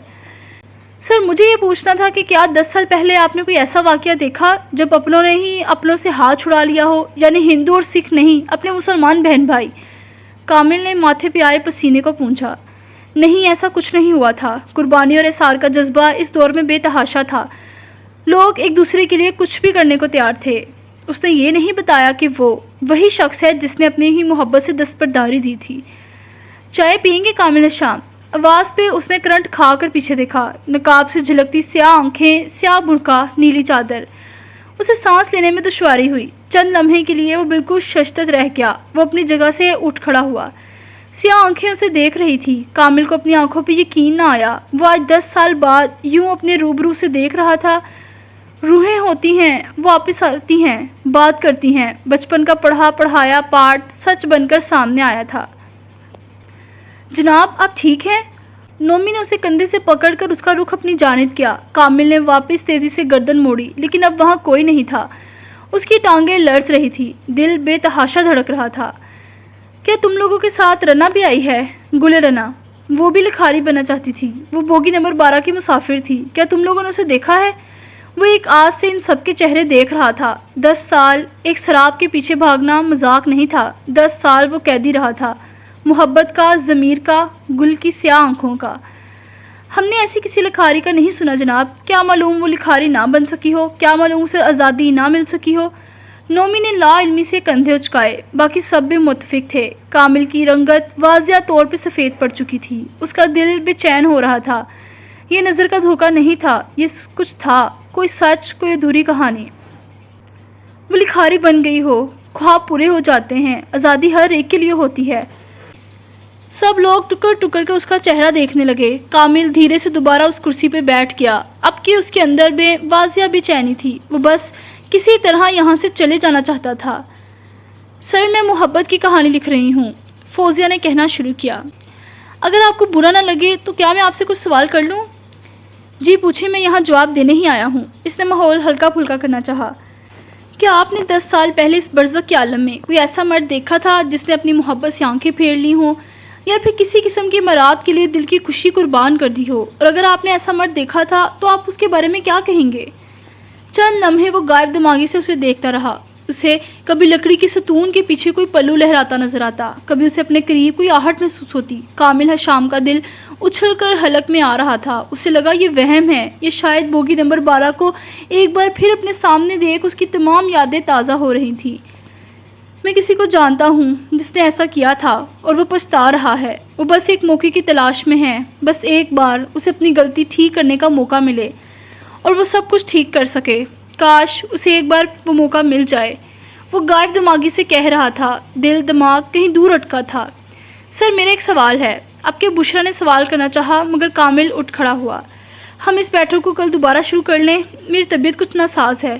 سر، مجھے یہ پوچھنا تھا کہ کیا 10 سال پہلے آپ نے کوئی ایسا واقعہ دیکھا جب اپنوں نے ہی اپنوں سے ہاتھ چھڑا لیا ہو، یعنی ہندو اور سکھ نہیں، اپنے مسلمان بہن بھائی؟ کامل نے ماتھے پہ آئے پسینے کو پونچھا۔ نہیں، ایسا کچھ نہیں ہوا تھا۔ قربانی اور اثار کا جذبہ اس دور میں بے تحاشا تھا۔ لوگ ایک دوسرے کے لیے کچھ بھی کرنے کو تیار تھے۔ اس نے یہ نہیں بتایا کہ وہ وہی شخص ہے جس نے اپنی ہی محبت سے دستبرداری دی تھی۔ چائے پئیں گے کامل حشام؟ آواز پہ اس نے کرنٹ کھا کر پیچھے دیکھا۔ نقاب سے جھلکتی سیاہ آنکھیں، سیاہ برقع، نیلی چادر۔ اسے سانس لینے میں دشواری ہوئی۔ چند لمحے کے لیے وہ بالکل ششدر رہ گیا۔ وہ اپنی جگہ سے اٹھ کھڑا ہوا۔ سیاہ آنکھیں اسے دیکھ رہی تھی۔ کامل کو اپنی آنکھوں پہ یقین نہ آیا۔ وہ آج 10 سال بعد یوں اپنے روبرو سے دیکھ رہا تھا۔ روحیں ہوتی ہیں، وہ واپس آتی ہیں، بات کرتی ہیں۔ بچپن کا پڑھایا پاٹ سچ بن کر سامنے آیا تھا۔ جناب، آپ ٹھیک ہیں؟ نومی نے اسے کندھے سے پکڑ کر اس کا رخ اپنی جانب کیا۔ کامل نے واپس تیزی سے گردن موڑی، لیکن اب وہاں کوئی نہیں تھا۔ اس کی ٹانگیں لرز رہی تھی، دل بے تحاشا دھڑک رہا تھا۔ کیا تم لوگوں کے ساتھ رنا بھی آئی ہے؟ گل رنا، وہ بھی لکھاری بننا چاہتی تھی۔ وہ بوگی نمبر 12 کی مسافر تھی۔ کیا تم لوگوں نے اسے دیکھا ہے؟ وہ ایک آس سے ان سب کے چہرے دیکھ رہا تھا۔ 10 سال ایک سراب کے پیچھے بھاگنا مذاق نہیں تھا۔ 10 سال وہ قیدی رہا تھا، محبت کا، ضمیر کا، گل کی سیاہ آنکھوں کا۔ ہم نے ایسی کسی لکھاری کا نہیں سنا جناب۔ کیا معلوم وہ لکھاری نہ بن سکی ہو، کیا معلوم اسے آزادی نہ مل سکی ہو۔ نومی نے لا علمی سے کندھے اچکائے، باقی سب بھی متفق تھے۔ کامل کی رنگت واضح طور پہ سفید پڑ چکی تھی، اس کا دل بے چین ہو رہا تھا۔ یہ نظر کا دھوکہ نہیں تھا، یہ کچھ تھا، کوئی سچ، کوئی ادھوری کہانی۔ وہ لکھاری بن گئی ہو، خواب پورے ہو جاتے ہیں، آزادی ہر ایک کے لیے ہوتی ہے۔ سب لوگ ٹکر ٹکر کر اس کا چہرہ دیکھنے لگے۔ کامل دھیرے سے دوبارہ اس کرسی پہ بیٹھ گیا، اب کہ اس کے اندر بے واضح بے چینی تھی، وہ بس کسی طرح یہاں سے چلے جانا چاہتا تھا۔ سر، میں محبت کی کہانی لکھ رہی ہوں، فوزیہ نے کہنا شروع کیا۔ اگر آپ کو برا نہ لگے تو کیا میں آپ سے کچھ سوال کر لوں؟ جی پوچھیں، میں یہاں جواب دینے ہی آیا ہوں۔ اس نے ماحول ہلکا پھلکا کرنا چاہا۔ کیا آپ نے 10 سال پہلے اس برزخ کے عالم میں کوئی ایسا مرد دیکھا تھا جس نے اپنی محبت سے آنکھیں پھیر لی ہوں، یا پھر کسی قسم کی مراد کے لیے دل کی خوشی قربان کر دی ہو؟ اور اگر آپ نے ایسا مرد دیکھا تھا تو آپ اس کے بارے میں کیا کہیں گے؟ چند لمحے وہ غائب دماغی سے اسے دیکھتا رہا۔ اسے کبھی لکڑی کی ستون کے پیچھے کوئی پلو لہراتا نظر آتا، کبھی اسے اپنے قریب کوئی آہٹ محسوس ہوتی۔ کامل حشام کا دل اچھل کر حلق میں آ رہا تھا، اسے لگا یہ وہم ہے، یہ شاید بوگی نمبر 12 کو ایک بار پھر اپنے سامنے دیکھ اس کی تمام یادیں تازہ ہو رہی تھیں۔ میں کسی کو جانتا ہوں جس نے ایسا کیا تھا اور وہ پچھتا رہا ہے، وہ بس ایک موقع کی تلاش میں ہے، بس ایک بار اسے اپنی غلطی ٹھیک کرنے کا موقع ملے اور وہ سب کچھ ٹھیک کر سکے۔ کاش اسے ایک بار وہ موقع مل جائے، وہ غائب دماغی سے کہہ رہا تھا، دل دماغ کہیں دور اٹکا تھا۔ سر، میرا ایک سوال ہے۔ اب کہ بشرا نے سوال کرنا چاہا مگر کامل اٹھ کھڑا ہوا۔ ہم اس بیٹھک کو کل دوبارہ شروع کر لیں، میری طبیعت کچھ ناساز ہے،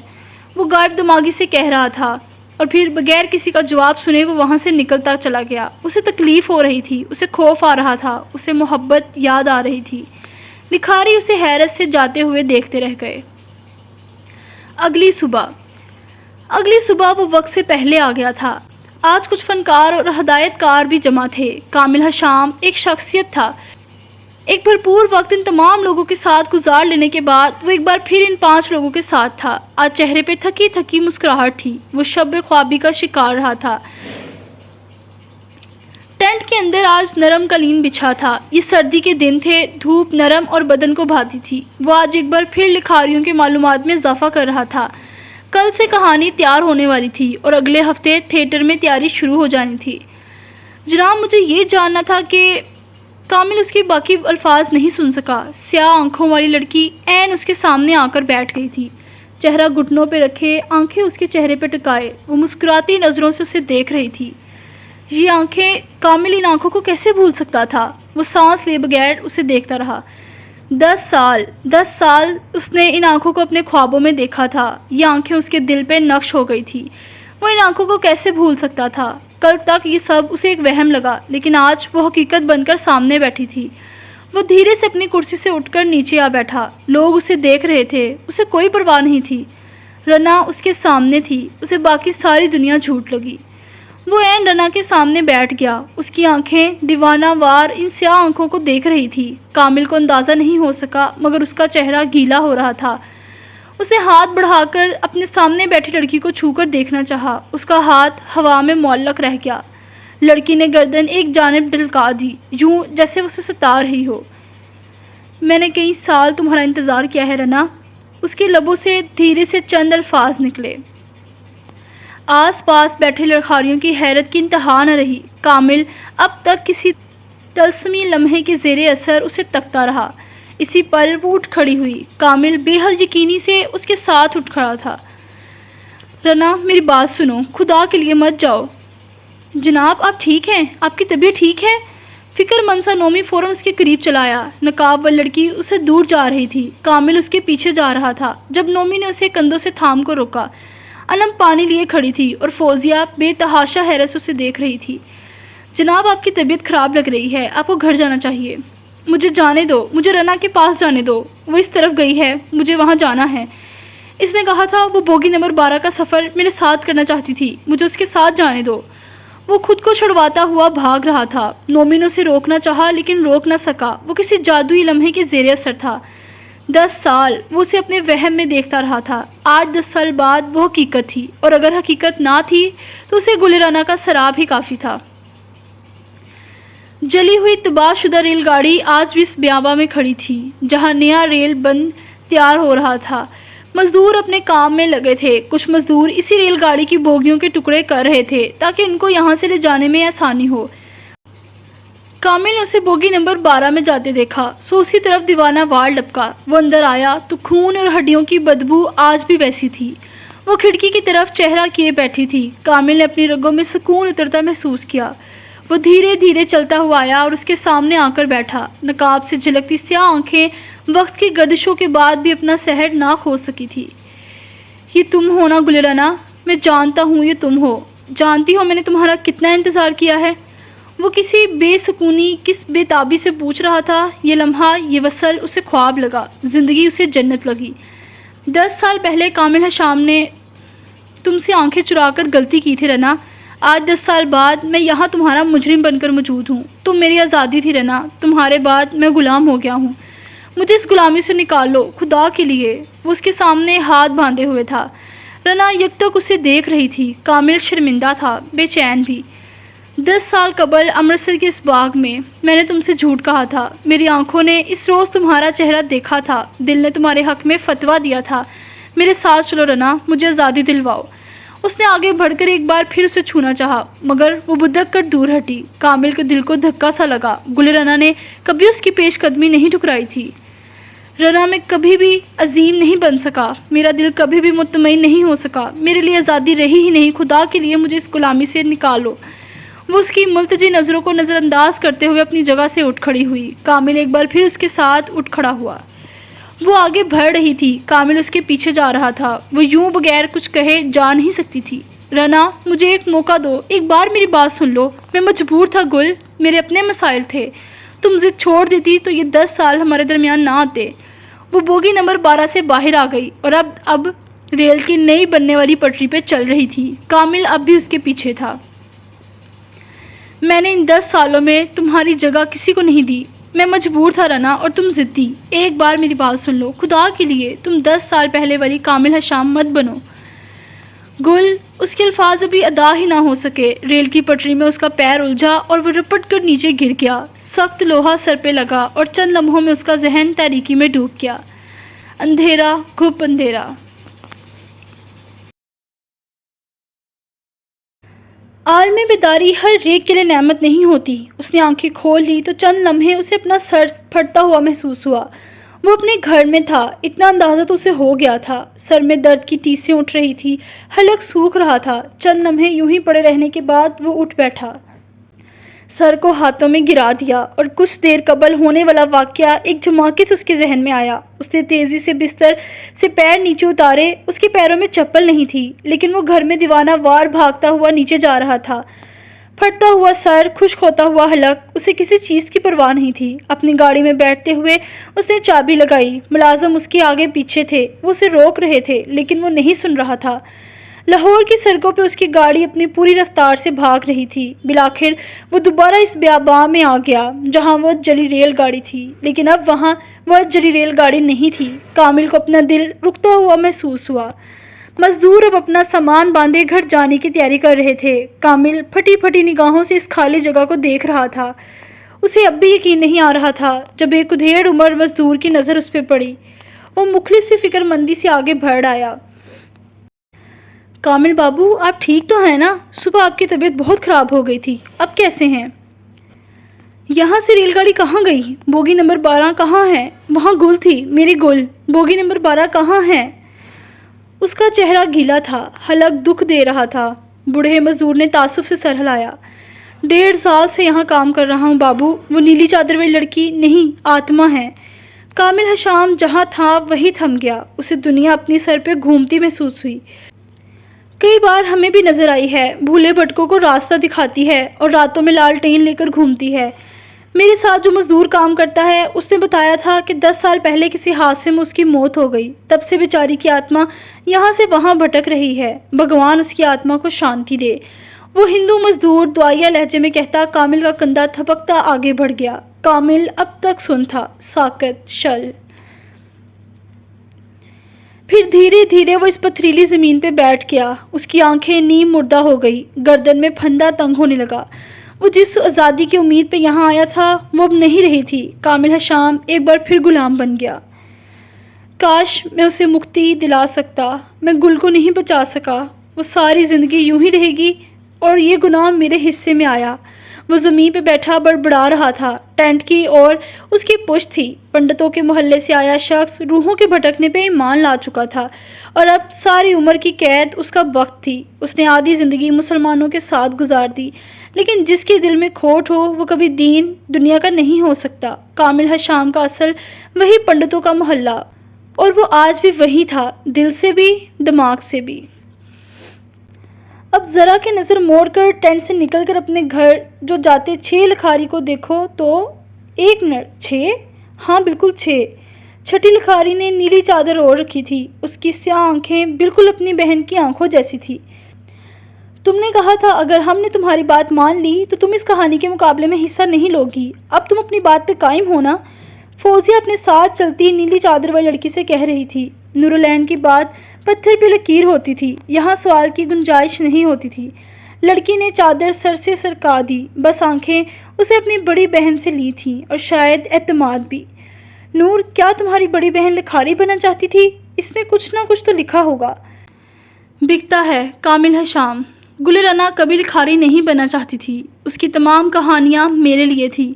وہ غائب دماغی سے کہہ رہا تھا، اور پھر بغیر کسی کا جواب سنے وہ وہاں سے نکلتا چلا گیا۔ اسے تکلیف ہو رہی تھی، اسے خوف آ رہا تھا، اسے محبت یاد آ رہی تھی۔ لکھاری اسے حیرت سے جاتے ہوئے دیکھتے رہ گئے۔ اگلی صبح وہ وقت سے پہلے آ گیا تھا۔ آج کچھ فنکار اور ہدایت کار بھی جمع تھے۔ کامل حشام ایک شخصیت تھا۔ ایک بھرپور وقت ان تمام لوگوں کے ساتھ گزار لینے کے بعد وہ ایک بار پھر ان 5 لوگوں کے ساتھ تھا۔ آج چہرے پہ تھکی تھکی مسکراہٹ تھی، وہ شب خوابی کا شکار رہا تھا۔ ٹینٹ کے اندر آج نرم قالین بچھا تھا، یہ سردی کے دن تھے، دھوپ نرم اور بدن کو بھاتی تھی۔ وہ آج ایک بار پھر لکھاریوں کے معلومات میں اضافہ کر رہا تھا۔ کل سے کہانی تیار ہونے والی تھی اور اگلے ہفتے تھیٹر میں تیاری شروع ہو جانی تھی۔ جناب، مجھے یہ جاننا تھا کہ کامل اس کے باقی الفاظ نہیں سن سکا۔ سیاہ آنکھوں والی لڑکی عین اس کے سامنے آ کر بیٹھ گئی تھی، چہرہ گھٹنوں پہ رکھے، آنکھیں اس کے چہرے پہ ٹکائے، وہ مسکراتی نظروں سے اسے دیکھ رہی تھی۔ یہ آنکھیں، کامل ان آنکھوں کو کیسے بھول سکتا تھا؟ وہ سانس لے بغیر اسے دیکھتا رہا۔ 10 سال اس نے ان آنکھوں کو اپنے خوابوں میں دیکھا تھا، یہ آنکھیں اس کے دل پہ نقش ہو گئی تھی۔ وہ ان آنکھوں کو کیسے بھول سکتا تھا؟ کل تک یہ سب اسے ایک وہم لگا، لیکن آج وہ حقیقت بن کر سامنے بیٹھی تھی۔ وہ دھیرے سے اپنی کرسی سے اٹھ کر نیچے آ بیٹھا۔ لوگ اسے دیکھ رہے تھے، اسے کوئی پرواہ نہیں تھی۔ رنا اس کے سامنے تھی، اسے باقی ساری دنیا جھوٹ لگی۔ وہ عین رنا کے سامنے بیٹھ گیا، اس کی آنکھیں دیوانہ وار ان سیاہ آنکھوں کو دیکھ رہی تھی۔ کامل کو اندازہ نہیں ہو سکا مگر اس کا چہرہ گیلا ہو رہا تھا۔ اس نے ہاتھ بڑھا کر اپنے سامنے بیٹھی لڑکی کو چھو کر دیکھنا چاہا، اس کا ہاتھ ہوا میں معلق رہ گیا۔ لڑکی نے گردن ایک جانب ڈھلکا دی، یوں جیسے اسے ستا رہی ہو۔ میں نے کئی سال تمہارا انتظار کیا ہے رنا۔ اس کے لبوں سے دھیرے سے چند الفاظ نکلے۔ آس پاس بیٹھے لڑکھاریوں کی حیرت کی انتہا نہ رہی۔ کامل اب تک کسی طلسمی لمحے کے زیر اثر اسے تکتا رہا۔ اسی پل وہ اٹھ کھڑی ہوئی۔ کامل بے حد یقینی سے اس کے ساتھ اٹھ کھڑا تھا۔ رنا، میری بات سنو، خدا کے لیے مت جاؤ۔ جناب، آپ ٹھیک ہیں؟ آپ کی طبیعت ٹھیک ہے؟ فکر مند سا نومی فوراً اس کے قریب چلا آیا۔ نقاب والی لڑکی اسے دور جا رہی تھی، کامل اس کے پیچھے جا رہا تھا۔ جب نومی نے اسے کندھوں سے تھام کر روکا، انم پانی لیے کھڑی تھی اور فوزیہ بے تحاشا حیرت سے اسے دیکھ رہی تھی۔ جناب، آپ کی طبیعت خراب لگ رہی ہے، آپ کو گھر جانا چاہیے۔ مجھے جانے دو، مجھے رنا کے پاس جانے دو، وہ اس طرف گئی ہے، مجھے وہاں جانا ہے۔ اس نے کہا تھا وہ بوگی نمبر 12 کا سفر میرے ساتھ کرنا چاہتی تھی، مجھے اس کے ساتھ جانے دو۔ وہ خود کو چھڑواتا ہوا بھاگ رہا تھا۔ نومی نے اسے روکنا چاہا لیکن روک نہ سکا، وہ کسی جادوئی لمحے کے زیر اثر تھا۔ 10 سال وہ اسے اپنے وہم میں دیکھتا رہا تھا، آج 10 سال بعد وہ حقیقت تھی، اور اگر حقیقت نہ تھی تو اسے گلرانا کا سراب ہی کافی تھا۔ جلی ہوئی تباہ شدہ ریل گاڑی آج بھی اس بیاباں میں کھڑی تھی جہاں نیا ریل بند تیار ہو رہا تھا۔ مزدور اپنے کام میں لگے تھے۔ کچھ مزدور اسی ریل گاڑی کی بوگیوں کے ٹکڑے کر رہے تھے تاکہ ان کو یہاں سے لے جانے میں آسانی ہو۔ کامل نے اسے بوگی نمبر 12 میں جاتے دیکھا، سو اسی طرف دیوانہ وار لپکا۔ وہ اندر آیا تو خون اور ہڈیوں کی بدبو آج بھی ویسی تھی۔ وہ کھڑکی کی طرف چہرہ کیے بیٹھی تھی۔ کامل نے اپنی رگوں میں سکون اترتا محسوس کیا۔ وہ دھیرے دھیرے چلتا ہوا آیا اور اس کے سامنے آ کر بیٹھا۔ نقاب سے جھلکتی سیاہ آنکھیں وقت کی گردشوں کے بعد بھی اپنا سحر نہ کھو سکی تھی۔ یہ تم ہو نا گلرنا؟ میں جانتا ہوں یہ تم ہو۔ جانتی ہو میں نے تمہارا کتنا انتظار کیا ہے؟ وہ کسی بے سکونی، کس بے تابی سے پوچھ رہا تھا۔ یہ لمحہ، یہ وصل اسے خواب لگا، زندگی اسے جنت لگی۔ 10 سال پہلے کامل حشام نے تم سے آنکھیں چرا کر غلطی کی تھی رنا۔ آج 10 سال بعد میں یہاں تمہارا مجرم بن کر موجود ہوں۔ تم میری آزادی تھی رنا، تمہارے بعد میں غلام ہو گیا ہوں۔ مجھے اس غلامی سے نکالو خدا کے لیے۔ وہ اس کے سامنے ہاتھ باندھے ہوئے تھا۔ رنا یک تک اسے دیکھ رہی تھی۔ کامل شرمندہ تھا، بے چین بھی۔ 10 سال قبل امرتسر کے اس باغ میں نے تم سے جھوٹ کہا تھا۔ میری آنکھوں نے اس روز تمہارا چہرہ دیکھا تھا، دل نے تمہارے حق میں فتویٰ دیا تھا۔ میرے ساتھ چلو رنا، مجھے آزادی دلواؤ۔ اس نے آگے بڑھ کر ایک بار پھر اسے چھونا چاہا، مگر وہ بدک کر دور ہٹی۔ کامل کے دل کو دھکا سا لگا۔ گل رنا نے کبھی اس کی پیش قدمی نہیں ٹھکرائی تھی۔ رنا میں کبھی بھی عظیم نہیں بن سکا، میرا دل کبھی بھی مطمئن نہیں ہو سکا، میرے لیے آزادی رہی ہی نہیں، خدا کے لیے مجھے اس غلامی سے نکالو۔ وہ اس کی ملتجی نظروں کو نظر انداز کرتے ہوئے اپنی جگہ سے اٹھ کھڑی ہوئی۔ کامل ایک بار پھر اس کے ساتھ اٹھ کھڑا ہوا۔ وہ آگے بڑھ رہی تھی، کامل اس کے پیچھے جا رہا تھا۔ وہ یوں بغیر کچھ کہے جا نہیں سکتی تھی۔ رنا، مجھے ایک موقع دو، ایک بار میری بات سن لو۔ میں مجبور تھا گل، میرے اپنے مسائل تھے۔ تم ضد چھوڑ دیتی تو یہ 10 سال ہمارے درمیان نہ آتے۔ وہ بوگی نمبر 12 سے باہر آ گئی اور اب ریل کی نئی بننے والی پٹری پہ چل رہی تھی۔ کامل اب بھی اس کے پیچھے تھا۔ میں نے ان 10 سالوں میں تمہاری جگہ کسی کو نہیں دی۔ میں مجبور تھا رنا، اور تم ضدی۔ ایک بار میری بات سن لو، خدا کے لیے تم 10 سال پہلے والی کامل حشام مت بنو۔ گل، اس کے الفاظ ابھی ادا ہی نہ ہو سکے۔ ریل کی پٹری میں اس کا پیر الجھا اور وہ رپٹ کر نیچے گر گیا۔ سخت لوہا سر پہ لگا اور چند لمحوں میں اس کا ذہن تاریکی میں ڈوب گیا۔ اندھیرا، گھپ اندھیرا۔ عالم بیداری ہر ایک کے لیے نعمت نہیں ہوتی۔ اس نے آنکھیں کھول لی تو چند لمحے اسے اپنا سر پھٹتا ہوا محسوس ہوا۔ وہ اپنے گھر میں تھا، اتنا اندازہ تو اسے ہو گیا تھا۔ سر میں درد کی ٹیسیں اٹھ رہی تھی، حلق سوکھ رہا تھا۔ چند لمحے یوں ہی پڑے رہنے کے بعد وہ اٹھ بیٹھا، سر کو ہاتھوں میں گرا دیا، اور کچھ دیر قبل ہونے والا واقعہ ایک جھماکے سے اس کے ذہن میں آیا۔ اس نے تیزی سے بستر سے پیر نیچے اتارے۔ اس کے پیروں میں چپل نہیں تھی، لیکن وہ گھر میں دیوانہ وار بھاگتا ہوا نیچے جا رہا تھا۔ پھٹتا ہوا سر، خشک ہوتا ہوا حلق، اسے کسی چیز کی پرواہ نہیں تھی۔ اپنی گاڑی میں بیٹھتے ہوئے اس نے چابی لگائی۔ ملازم اس کے آگے پیچھے تھے، وہ اسے روک رہے تھے، لیکن وہ نہیں سن رہا تھا۔ لاہور کی سڑکوں پہ اس کی گاڑی اپنی پوری رفتار سے بھاگ رہی تھی۔ بالآخر وہ دوبارہ اس بیاباں میں آ گیا جہاں وہ جلی ریل گاڑی تھی، لیکن اب وہاں وہ جلی ریل گاڑی نہیں تھی۔ کامل کو اپنا دل رکتا ہوا محسوس ہوا۔ مزدور اب اپنا سامان باندھے گھر جانے کی تیاری کر رہے تھے۔ کامل پھٹی پھٹی نگاہوں سے اس خالی جگہ کو دیکھ رہا تھا۔ اسے اب بھی یقین نہیں آ رہا تھا جب ایک ادھیڑ عمر مزدور کی نظر اس پہ پڑی۔ وہ مخلص سے فکر مندی سے آگے بڑھ آیا۔ کامل بابو، آپ ٹھیک تو ہیں نا؟ صبح آپ کی طبیعت بہت خراب ہو گئی تھی، اب کیسے ہیں؟ یہاں سے ریل گاڑی کہاں گئی؟ بوگی نمبر 12 کہاں ہے؟ وہاں گل تھی، میری گل۔ بوگی نمبر 12 کہاں ہے؟ اس کا چہرہ گیلا تھا، حلق دکھ دے رہا تھا۔ بوڑھے مزدور نے تعصب سے سر ہلایا۔ 1.5 سال سے یہاں کام کر رہا ہوں بابو، وہ نیلی چادر والی لڑکی نہیں، آتما ہے۔ کامل حشام جہاں تھا وہی تھم گیا۔ اسے دنیا اپنی سر پہ گھومتی محسوس ہوئی۔ کئی بار ہمیں بھی نظر آئی ہے، بھولے بھٹکوں کو راستہ دکھاتی ہے اور راتوں میں لالٹین لے کر گھومتی ہے۔ میرے ساتھ جو مزدور کام کرتا ہے اس نے بتایا تھا کہ 10 سال پہلے کسی حادثے میں اس کی موت ہو گئی، تب سے بیچاری کی آتما یہاں سے وہاں بھٹک رہی ہے۔ بھگوان اس کی آتما کو شانتی دے۔ وہ ہندو مزدور دعائیا لہجے میں کہتا کامل کا کندھا تھپکتا آگے بڑھ گیا۔ کامل اب تک سن تھا، ساکت، شل۔ پھر دھیرے دھیرے وہ اس پتھریلی زمین پہ بیٹھ گیا۔ اس کی آنکھیں نیم مردہ ہو گئی، گردن میں پھندا تنگ ہونے لگا۔ وہ جس آزادی کی امید پہ یہاں آیا تھا وہ اب نہیں رہی تھی۔ کامل حشام ایک بار پھر غلام بن گیا۔ کاش میں اسے مکتی دلا سکتا، میں گل کو نہیں بچا سکا، وہ ساری زندگی یوں ہی رہے گی اور یہ گناہ میرے حصے میں آیا۔ وہ زمین پہ بیٹھا بڑبڑا رہا تھا، ٹینٹ کی اور اس کی پشت تھی۔ پنڈتوں کے محلے سے آیا شخص روحوں کے بھٹکنے پہ ایمان لا چکا تھا اور اب ساری عمر کی قید اس کا وقت تھی۔ اس نے آدھی زندگی مسلمانوں کے ساتھ گزار دی، لیکن جس کے دل میں کھوٹ ہو وہ کبھی دین دنیا کا نہیں ہو سکتا۔ کامل حشام کا اصل وہی پنڈتوں کا محلہ، اور وہ آج بھی وہی تھا، دل سے بھی دماغ سے بھی۔ اب ذرا کی نظر موڑ کر ٹینٹ سے نکل کر اپنے گھر جو جاتے 6 لکھاری کو دیکھو تو 1 منٹ 6؟ ہاں بالکل 6۔ چھٹی لکھاری نے نیلی چادر اوڑھ رکھی تھی، اس کی سیاہ آنکھیں بالکل اپنی بہن کی آنکھوں جیسی تھی۔ تم نے کہا تھا اگر ہم نے تمہاری بات مان لی تو تم اس کہانی کے مقابلے میں حصہ نہیں لوگی، اب تم اپنی بات پہ قائم ہونا، فوزیہ اپنے ساتھ چلتی نیلی چادر والی لڑکی سے کہہ رہی تھی۔ نورالعین کی بات پتھر پہ لکیر ہوتی تھی، یہاں سوال کی گنجائش نہیں ہوتی تھی۔ لڑکی نے چادر سر سے سرکا دی، بس آنکھیں اسے اپنی بڑی بہن سے لی تھیں اور شاید اعتماد بھی۔ نور، کیا تمہاری بڑی بہن لکھاری بننا چاہتی تھی؟ اس نے کچھ نہ کچھ تو لکھا ہوگا۔ بکتا ہے کامل حشام، گل رنا کبھی لکھاری نہیں بننا چاہتی تھی، اس کی تمام کہانیاں میرے لیے تھی۔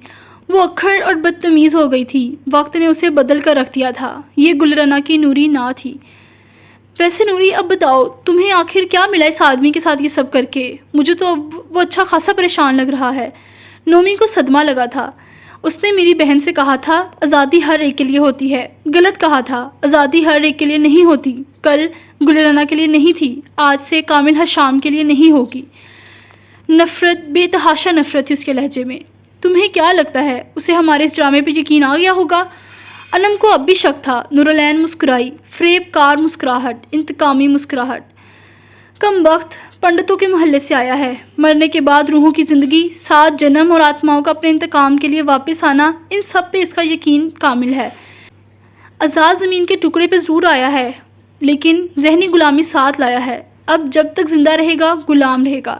وہ اکھڑ اور بدتمیز ہو گئی تھی، وقت نے اسے بدل کر رکھ دیا تھا، یہ گل رنا کی نوری نہ تھی۔ ویسے نوری اب بتاؤ تمہیں آخر کیا ملا اس آدمی کے ساتھ یہ سب کر کے؟ مجھے تو اب وہ اچھا خاصا پریشان لگ رہا ہے۔ نومی کو صدمہ لگا تھا، اس نے میری بہن سے کہا تھا آزادی ہر ایک کے لیے ہوتی ہے، غلط کہا تھا، آزادی ہر ایک کے لیے نہیں ہوتی، کل گل رنا کے لیے نہیں تھی، آج سے کامل حشام کے لیے نہیں ہوگی۔ نفرت، بے تحاشا نفرت تھی اس کے لہجے میں۔ تمہیں کیا لگتا ہے اسے ہمارے اس ڈرامے پہ یقین آ گیا ہوگا؟ انم کو اب بھی شک تھا۔ نورالعین مسکرائی، فریب کار مسکراہٹ، انتقامی مسکراہٹ۔ کم وقت پنڈتوں کے محلے سے آیا ہے، مرنے کے بعد روحوں کی زندگی، 7 جنم اور آتماؤں کا اپنے انتقام کے لیے واپس آنا، ان سب پہ اس کا یقین کامل ہے۔ آزاد زمین کے ٹکڑے پہ ضرور آیا ہے لیکن ذہنی غلامی ساتھ لایا ہے، اب جب تک زندہ رہے گا غلام رہے گا۔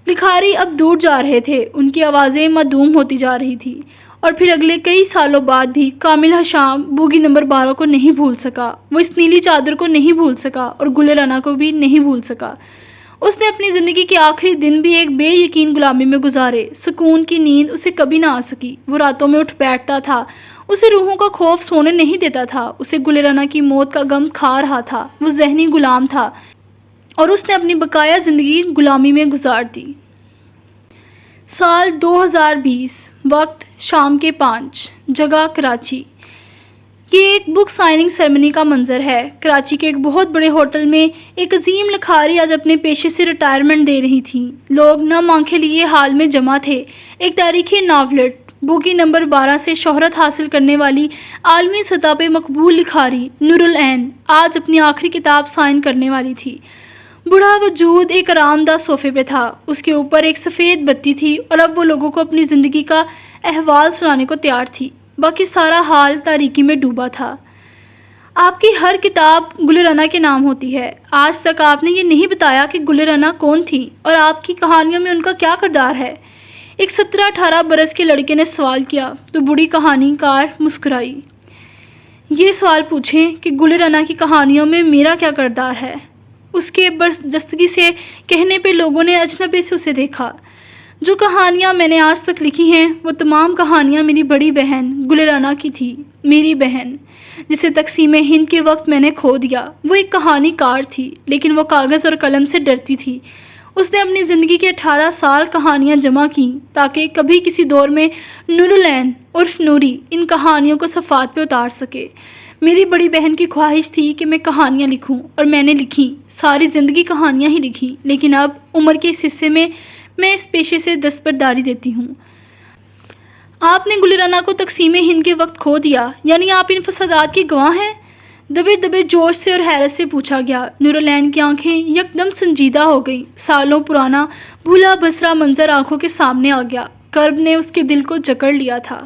لکھاری اب دور جا رہے تھے، ان کی آوازیں معدوم ہوتی جا رہی تھی، اور پھر اگلے کئی سالوں بعد بھی کامل حشام بوگی نمبر 12 کو نہیں بھول سکا، وہ اس نیلی چادر کو نہیں بھول سکا اور گل رنا کو بھی نہیں بھول سکا۔ اس نے اپنی زندگی کے آخری دن بھی ایک بے یقین غلامی میں گزارے، سکون کی نیند اسے کبھی نہ آ سکی، وہ راتوں میں اٹھ بیٹھتا تھا، اسے روحوں کا خوف سونے نہیں دیتا تھا، اسے گل رنا کی موت کا غم کھا رہا تھا، وہ ذہنی غلام تھا اور اس نے اپنی بقایا زندگی غلامی میں گزار دی۔ سال 2020، وقت شام کے 5، جگہ کراچی۔ یہ ایک بک سائننگ سیرمنی کا منظر ہے۔ کراچی کے ایک بہت بڑے ہوٹل میں ایک عظیم لکھاری آج اپنے پیشے سے ریٹائرمنٹ دے رہی تھیں، لوگ نم آنکھیں لیے حال میں جمع تھے۔ ایک تاریخی ناولٹ، بوگی نمبر 12 سے شہرت حاصل کرنے والی عالمی سطح پہ مقبول لکھاری نورالعین آج اپنی آخری کتاب سائن کرنے والی تھی۔ بوڑھا وجود ایک آرام دہ صوفے پہ تھا، اس کے اوپر ایک سفید بتی تھی اور اب وہ لوگوں کو اپنی زندگی کا احوال سنانے کو تیار تھی، باقی سارا حال تاریکی میں ڈوبا تھا۔ آپ کی ہر کتاب گل رنا کے نام ہوتی ہے، آج تک آپ نے یہ نہیں بتایا کہ گل رنا کون تھی اور آپ کی کہانیوں میں ان کا کیا کردار ہے؟ ایک 17-18 برس کے لڑکے نے سوال کیا تو بوڑھی کہانی کار مسکرائی۔ یہ سوال پوچھیں کہ گل رنا کی کہانیوں میں میرا کیا کردار ہے؟ اس کے برجستگی سے کہنے پہ لوگوں نے اجنبی سے اسے دیکھا۔ جو کہانیاں میں نے آج تک لکھی ہیں وہ تمام کہانیاں میری بڑی بہن گل رنا کی تھی، میری بہن جسے تقسیم ہند کے وقت میں نے کھو دیا۔ وہ ایک کہانی کار تھی لیکن وہ کاغذ اور قلم سے ڈرتی تھی۔ اس نے اپنی زندگی کے 18 سال کہانیاں جمع کیں تاکہ کبھی کسی دور میں نورالعین عرف نوری ان کہانیوں کو صفحات پہ اتار سکے۔ میری بڑی بہن کی خواہش تھی کہ میں کہانیاں لکھوں اور میں نے لکھی، ساری زندگی کہانیاں ہی لکھی، لیکن اب عمر کے اس حصے میں اس پیشے سے دستبرداری دیتی ہوں۔ آپ نے گل رنا کو تقسیم ہند کے وقت کھو دیا، یعنی آپ ان فسادات کی گواہ ہیں؟ دبے دبے جوش سے اور حیرت سے پوچھا گیا۔ نورالعین کی آنکھیں یکدم سنجیدہ ہو گئیں، سالوں پرانا بھولا بسرا منظر آنکھوں کے سامنے آ گیا، کرب نے اس کے دل کو جکڑ لیا تھا۔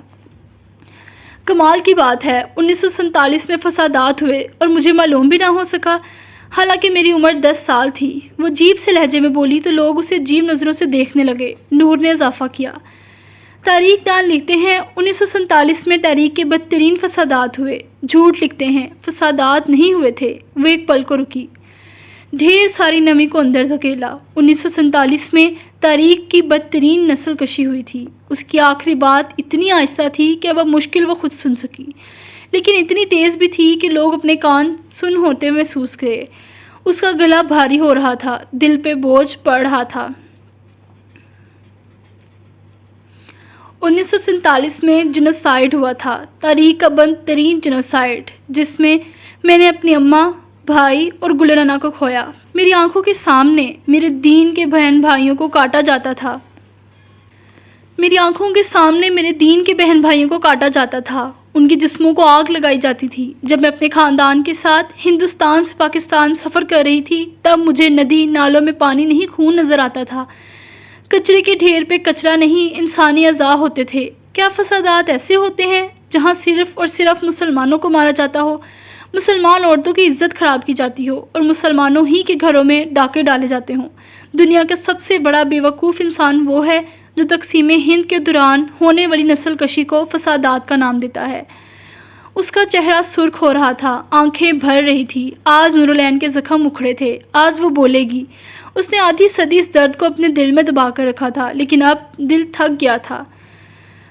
کمال کی بات ہے 1947 میں فسادات ہوئے اور مجھے معلوم بھی نہ ہو سکا، حالانکہ میری عمر 10 سال تھی۔ وہ عجیب سے لہجے میں بولی تو لوگ اسے عجیب نظروں سے دیکھنے لگے۔ نور نے اضافہ کیا، تاریخ دان لکھتے ہیں 1947 میں تاریخ کے بدترین فسادات ہوئے۔ جھوٹ لکھتے ہیں فسادات نہیں ہوئے تھے، وہ ایک پل کو رکی، ڈھیر ساری نمی کو اندر دھکیلا۔ 1947 میں تاریخ کی بدترین نسل کشی ہوئی تھی۔ اس کی آخری بات اتنی آہستہ تھی کہ اب مشکل وہ خود سن سکی، لیکن اتنی تیز بھی تھی کہ لوگ اپنے کان سن ہوتے محسوس گئے۔ اس کا گلا بھاری ہو رہا تھا، دل پہ بوجھ پڑ رہا تھا۔ 1947 میں جنوسائیڈ ہوا تھا، تاریخ کا بند ترین جنوسائیڈ، جس میں میں نے اپنی اماں، بھائی اور گلرنا کو کھویا۔ میری آنکھوں کے سامنے میرے دین کے بہن بھائیوں کو کاٹا جاتا تھا۔ میری آنکھوں کے سامنے میرے دین کے بہن بھائیوں کو کاٹا جاتا تھا، ان کے جسموں کو آگ لگائی جاتی تھی۔ جب میں اپنے خاندان کے ساتھ ہندوستان سے پاکستان سفر کر رہی تھی، تب مجھے ندی نالوں میں پانی نہیں، خون نظر آتا تھا۔ کچرے کے ڈھیر پہ کچرا نہیں، انسانی اعضاء ہوتے تھے۔ کیا فسادات ایسے ہوتے ہیں جہاں صرف اور صرف مسلمانوں کو مارا جاتا ہو، مسلمان عورتوں کی عزت خراب کی جاتی ہو اور مسلمانوں ہی کے گھروں میں ڈاکے ڈالے جاتے ہوں؟ دنیا کا سب سے بڑا بے وقوف انسان وہ ہے جو تقسیم ہند کے دوران ہونے والی نسل کشی کو فسادات کا نام دیتا ہے۔ اس کا چہرہ سرخ ہو رہا تھا، آنکھیں بھر رہی تھی۔ آج نورالعین کے زخم اکھڑے تھے، آج وہ بولے گی۔ اس نے آدھی صدی اس درد کو اپنے دل میں دبا کر رکھا تھا، لیکن اب دل تھک گیا تھا۔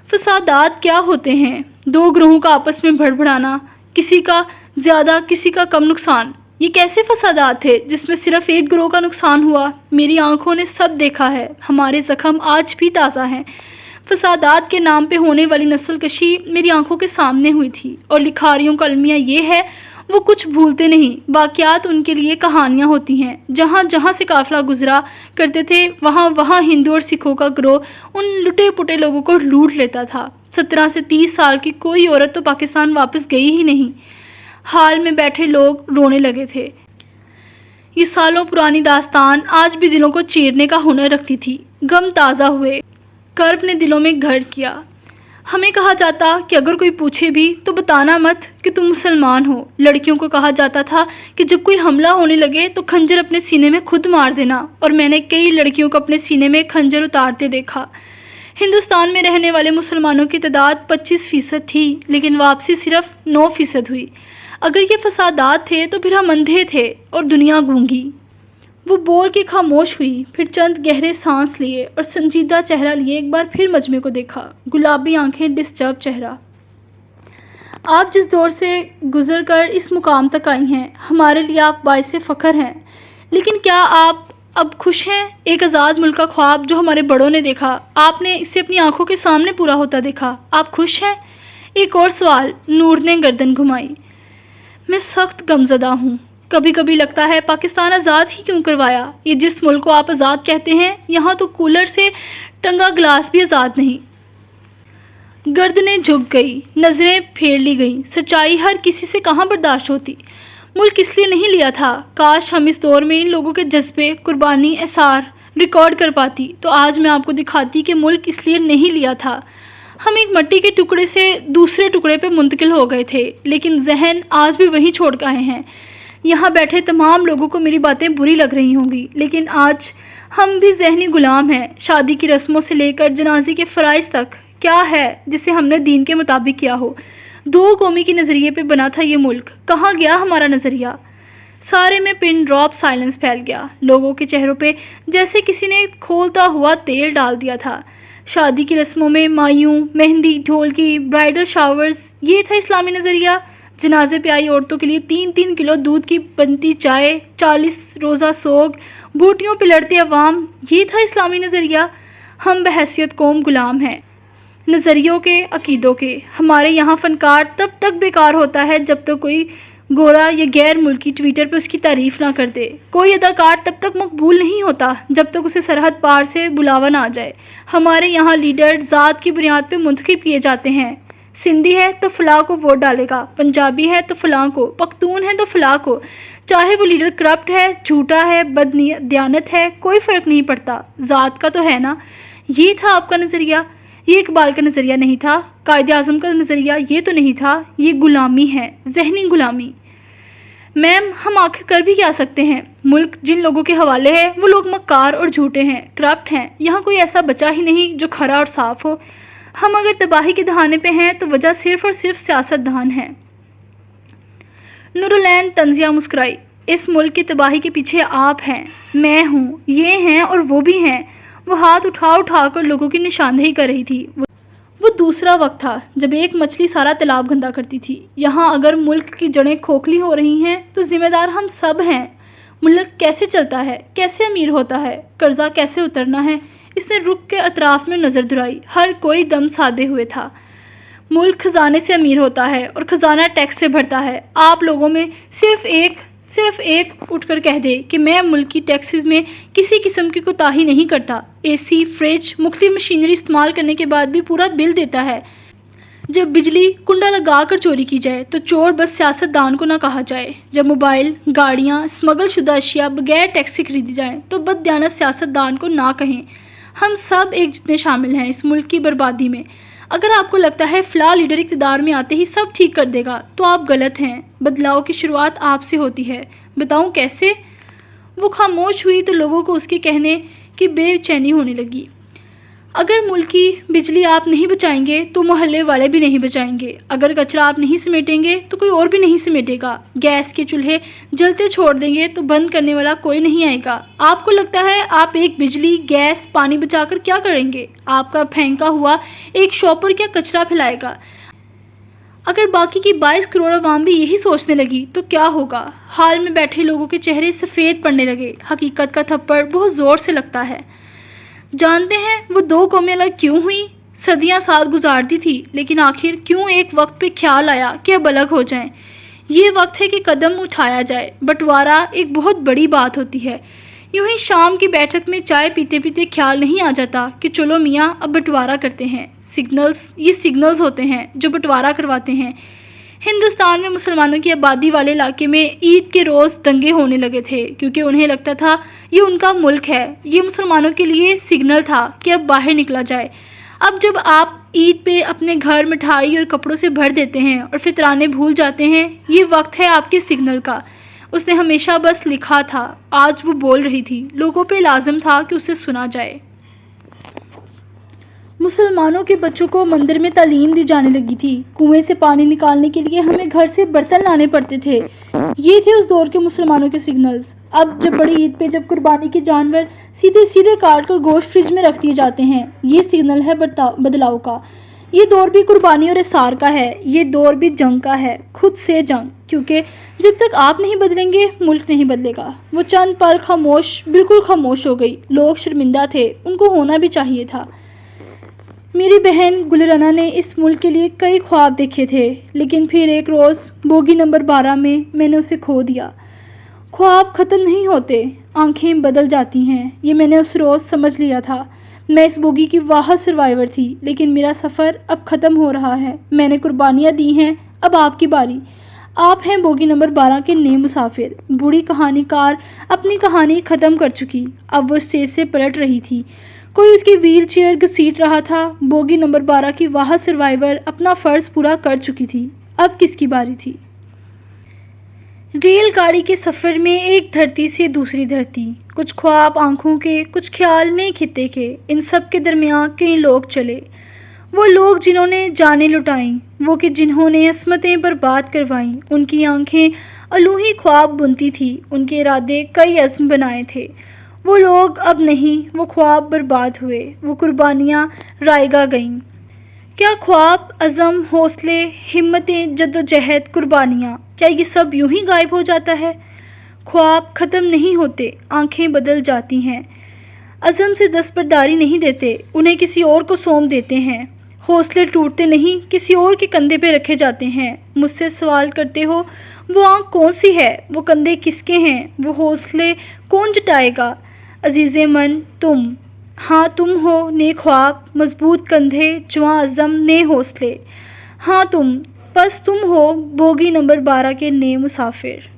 فسادات کیا ہوتے ہیں؟ دو گروہوں کا آپس میں بڑبڑانا، کسی کا زیادہ کسی کا کم نقصان۔ یہ کیسے فسادات تھے جس میں صرف ایک گروہ کا نقصان ہوا؟ میری آنکھوں نے سب دیکھا ہے، ہمارے زخم آج بھی تازہ ہیں۔ فسادات کے نام پہ ہونے والی نسل کشی میری آنکھوں کے سامنے ہوئی تھی، اور لکھاریوں کا المیہ یہ ہے وہ کچھ بھولتے نہیں۔ واقعات ان کے لیے کہانیاں ہوتی ہیں۔ جہاں جہاں سے قافلہ گزرا کرتے تھے، وہاں وہاں ہندو اور سکھوں کا گروہ ان لٹے پٹے لوگوں کو لوٹ لیتا تھا۔ 17 سے 30 سال کی کوئی عورت تو پاکستان واپس گئی ہی نہیں۔ حال میں بیٹھے لوگ رونے لگے تھے۔ یہ سالوں پرانی داستان آج بھی دلوں کو چیرنے کا ہنر رکھتی تھی۔ غم تازہ ہوئے، کرب نے دلوں میں گھر کیا۔ ہمیں کہا جاتا کہ اگر کوئی پوچھے بھی تو بتانا مت کہ تم مسلمان ہو۔ لڑکیوں کو کہا جاتا تھا کہ جب کوئی حملہ ہونے لگے تو کھنجر اپنے سینے میں خود مار دینا، اور میں نے کئی لڑکیوں کو اپنے سینے میں کھنجر اتارتے دیکھا۔ ہندوستان میں رہنے والے مسلمانوں کی تعداد 25% تھی، لیکن واپسی صرف 9% ہوئی۔ اگر یہ فسادات تھے تو پھر ہم اندھے تھے اور دنیا گونگی۔ وہ بول کے خاموش ہوئی، پھر چند گہرے سانس لیے اور سنجیدہ چہرہ لیے ایک بار پھر مجمع کو دیکھا۔ گلابی آنکھیں، ڈسٹرب چہرہ۔ آپ جس دور سے گزر کر اس مقام تک آئی ہیں، ہمارے لیے آپ باعث فخر ہیں، لیکن کیا آپ اب خوش ہیں؟ ایک آزاد ملک کا خواب جو ہمارے بڑوں نے دیکھا، آپ نے اسے اپنی آنکھوں کے سامنے پورا ہوتا دیکھا، آپ خوش ہیں؟ ایک اور سوال۔ نور نے گردن گھمائی۔ میں سخت غمزدہ ہوں۔ کبھی کبھی لگتا ہے پاکستان آزاد ہی کیوں کروایا؟ یہ جس ملک کو آپ آزاد کہتے ہیں، یہاں تو کولر سے ٹنگا گلاس بھی آزاد نہیں۔ گردنیں جھک گئی، نظریں پھیر لی گئیں۔ سچائی ہر کسی سے کہاں برداشت ہوتی؟ ملک اس لیے نہیں لیا تھا۔ کاش ہم اس دور میں ان لوگوں کے جذبے، قربانی، اثار ریکارڈ کر پاتی، تو آج میں آپ کو دکھاتی کہ ملک اس لیے نہیں لیا تھا۔ ہم ایک مٹی کے ٹکڑے سے دوسرے ٹکڑے پہ منتقل ہو گئے تھے، لیکن ذہن آج بھی وہیں چھوڑ کے آئے ہیں۔ یہاں بیٹھے تمام لوگوں کو میری باتیں بری لگ رہی ہوں گی، لیکن آج ہم بھی ذہنی غلام ہیں۔ شادی کی رسموں سے لے کر جنازے کے فرائض تک، کیا ہے جسے ہم نے دین کے مطابق کیا ہو؟ دو قومی کے نظریے پہ بنا تھا یہ ملک، کہاں گیا ہمارا نظریہ؟ سارے میں پن ڈراپ سائلنس پھیل گیا۔ لوگوں کے چہروں پہ جیسے کسی نے کھولتا ہوا تیل ڈال دیا تھا۔ شادی کی رسموں میں مایوں، مہندی، ڈھولکی، برائیڈل شاورز، یہ تھا اسلامی نظریہ؟ جنازے پہ آئی عورتوں کے لیے 3 کلو دودھ کی بنتی چائے، 40 روزہ سوگ، بوٹیوں پہ لڑتے عوام، یہ تھا اسلامی نظریہ؟ ہم بحیثیت قوم غلام ہیں، نظریوں کے، عقیدوں کے۔ ہمارے یہاں فنکار تب تک بیکار ہوتا ہے جب تک کوئی گورا یا غیر ملکی ٹویٹر پہ اس کی تعریف نہ کر دے۔ کوئی اداکار تب تک مقبول نہیں ہوتا جب تک اسے سرحد پار سے بلاوا نہ آ جائے۔ ہمارے یہاں لیڈر ذات کی بنیاد پہ منتخب کیے جاتے ہیں۔ سندھی ہے تو فلاں کو ووٹ ڈالے گا، پنجابی ہے تو فلاں کو، پختون ہے تو فلاں کو، چاہے وہ لیڈر کرپٹ ہے، جھوٹا ہے، دیانت ہے، کوئی فرق نہیں پڑتا، ذات کا تو ہے نا۔ یہ تھا آپ کا نظریہ؟ یہ اقبال کا نظریہ نہیں تھا، قائد اعظم کا نظریہ یہ تو نہیں تھا۔ یہ غلامی ہے، ذہنی غلامی۔ میم، ہم آخر کر بھی کیا سکتے ہیں؟ ملک جن لوگوں کے حوالے ہے وہ لوگ مکار اور جھوٹے ہیں، کرپٹ ہیں۔ یہاں کوئی ایسا بچا ہی نہیں جو کھرا اور صاف ہو۔ ہم اگر تباہی کے دہانے پہ ہیں تو وجہ صرف اور صرف سیاست دان ہے۔ نورالعین تنزیہ مسکرائی۔ اس ملک کی تباہی کے پیچھے آپ ہیں، میں ہوں، یہ ہیں اور وہ بھی ہیں۔ وہ ہاتھ اٹھا اٹھا کر لوگوں کی نشاندہی کر رہی تھی۔ وہ دوسرا وقت تھا جب ایک مچھلی سارا تالاب گندا کرتی تھی۔ یہاں اگر ملک کی جڑیں کھوکھلی ہو رہی ہیں تو ذمہ دار ہم سب ہیں۔ ملک کیسے چلتا ہے، کیسے امیر ہوتا ہے، قرضہ کیسے اترنا ہے، اس نے رخ کے اطراف میں نظر درائی۔ ہر کوئی دم سادے ہوئے تھا۔ ملک خزانے سے امیر ہوتا ہے اور خزانہ ٹیکس سے بھرتا ہے۔ آپ لوگوں میں صرف ایک اٹھ کر کہہ دے کہ میں ملکی ٹیکسز میں کسی قسم کی کوتاہی نہیں کرتا۔ اے سی، فریج، مختلف مشینری استعمال کرنے کے بعد بھی پورا بل دیتا ہے۔ جب بجلی کنڈا لگا کر چوری کی جائے تو چور بس سیاست دان کو نہ کہا جائے۔ جب موبائل، گاڑیاں، اسمگل شدہ اشیاء بغیر ٹیکس سے خریدی جائیں تو بددیانت سیاست دان کو نہ کہیں۔ ہم سب ایک جتنے شامل ہیں اس ملک کی بربادی میں۔ اگر آپ کو لگتا ہے فلاں لیڈر اقتدار میں آتے ہی سب ٹھیک کر دے گا تو آپ غلط ہیں۔ بدلاؤ کی شروعات آپ سے ہوتی ہے۔ بتاؤں کیسے؟ وہ خاموش ہوئی تو لوگوں کو اس کے کہنے کی بے چینی ہونے لگی۔ اگر ملک کی بجلی آپ نہیں بچائیں گے تو محلے والے بھی نہیں بچائیں گے۔ اگر کچرا آپ نہیں سمیٹیں گے تو کوئی اور بھی نہیں سمیٹے گا۔ گیس کے چولہے جلتے چھوڑ دیں گے تو بند کرنے والا کوئی نہیں آئے گا۔ آپ کو لگتا ہے آپ ایک بجلی، گیس، پانی بچا کر کیا کریں گے؟ آپ کا پھینکا ہوا ایک شاپر کیا کچرا پھیلائے گا؟ اگر باقی کی 22 کروڑ عوام بھی یہی سوچنے لگی تو کیا ہوگا؟ ہال میں بیٹھے لوگوں کے چہرے سفید پڑنے لگے۔ حقیقت کا تھپڑ بہت زور سے لگتا ہے۔ جانتے ہیں وہ دو قومیں الگ کیوں ہوئیں؟ صدیاں ساتھ گزارتی تھی لیکن آخر کیوں ایک وقت پہ خیال آیا کہ اب الگ ہو جائیں؟ یہ وقت ہے کہ قدم اٹھایا جائے۔ بٹوارا ایک بہت بڑی بات ہوتی ہے۔ یوں ہی شام کی بیٹھک میں چائے پیتے پیتے خیال نہیں آ جاتا کہ چلو میاں اب بٹوارا کرتے ہیں۔ یہ سگنلز ہوتے ہیں جو بٹوارا کرواتے ہیں۔ ہندوستان میں مسلمانوں کی آبادی والے علاقے میں عید کے روز دنگے ہونے لگے تھے کیونکہ انہیں لگتا تھا یہ ان کا ملک ہے۔ یہ مسلمانوں کے لیے سگنل تھا کہ اب باہر نکلا جائے۔ اب جب آپ عید پہ اپنے گھر مٹھائی اور کپڑوں سے بھر دیتے ہیں اور فطرانے بھول جاتے ہیں، یہ وقت ہے آپ کے سگنل کا۔ اس نے ہمیشہ بس لکھا تھا، آج وہ بول رہی تھی، لوگوں پہ لازم تھا کہ اسے سنا جائے۔ مسلمانوں کے بچوں کو مندر میں تعلیم دی جانے لگی تھی۔ کنویں سے پانی نکالنے کے لیے ہمیں گھر سے برتن لانے پڑتے تھے۔ یہ تھے اس دور کے مسلمانوں کے سگنلز۔ اب جب بڑی عید پہ جب قربانی کے جانور سیدھے کاٹ کر گوشت فریج میں رکھ دیے جاتے ہیں، یہ سگنل ہے بدلاؤ کا۔ یہ دور بھی قربانی اور اثار کا ہے۔ یہ دور بھی جنگ کا ہے، خود سے جنگ، کیونکہ جب تک آپ نہیں بدلیں گے ملک نہیں بدلے گا۔ وہ چند پل بالکل خاموش ہو گئی۔ لوگ شرمندہ تھے، ان کو ہونا بھی چاہیے تھا۔ میری بہن گل رنا نے اس ملک کے لیے کئی خواب دیکھے تھے، لیکن پھر ایک روز بوگی نمبر 12 میں نے اسے کھو دیا۔ خواب ختم نہیں ہوتے، آنکھیں بدل جاتی ہیں، یہ میں نے اس روز سمجھ لیا تھا۔ میں اس بوگی کی واحد سروائیور تھی، لیکن میرا سفر اب ختم ہو رہا ہے۔ میں نے قربانیاں دی ہیں، اب آپ کی باری۔ آپ ہیں بوگی نمبر 12 کے نئے مسافر۔ بوڑھی کہانی کار اپنی کہانی ختم کر چکی، اب وہ اسٹیج سے پلٹ رہی تھی۔ کوئی اس کی ویل چیئر گھسیٹ رہا تھا۔ بوگی نمبر 12 کی واحد سروائیور اپنا فرض پورا کر چکی تھی، اب کس کی باری تھی؟ ریل گاڑی کے سفر میں ایک دھرتی سے دوسری دھرتی، کچھ خواب آنکھوں کے، کچھ خیال نئے خطے کے، ان سب کے درمیان کئی لوگ چلے۔ وہ لوگ جنہوں نے جانیں لٹائیں، وہ کہ جنہوں نے عصمتیں برباد کروائیں۔ ان کی آنکھیں الوہی خواب بنتی تھی، ان کے ارادے کئی عزم بنائے تھے۔ وہ لوگ اب نہیں، وہ خواب برباد ہوئے، وہ قربانیاں رائگاں گئیں۔ کیا خواب، عزم، حوصلے، ہمتیں، جدوجہد، قربانیاں، کیا یہ سب یوں ہی غائب ہو جاتا ہے؟ خواب ختم نہیں ہوتے، آنکھیں بدل جاتی ہیں، عزم سے دستبرداری نہیں دیتے، انہیں کسی اور کو سونپ دیتے ہیں۔ حوصلے ٹوٹتے نہیں، کسی اور کے کندھے پہ رکھے جاتے ہیں۔ مجھ سے سوال کرتے ہو وہ آنکھ کون سی ہے، وہ کندھے کس کے ہیں، وہ حوصلے کون جٹائے گا؟ عزیز من تم، ہاں تم ہو نیک خواب، مضبوط کندھے، جواں عزم، نئے حوصلے، ہاں تم، بس تم ہو بوگی نمبر 12 کے نئے مسافر۔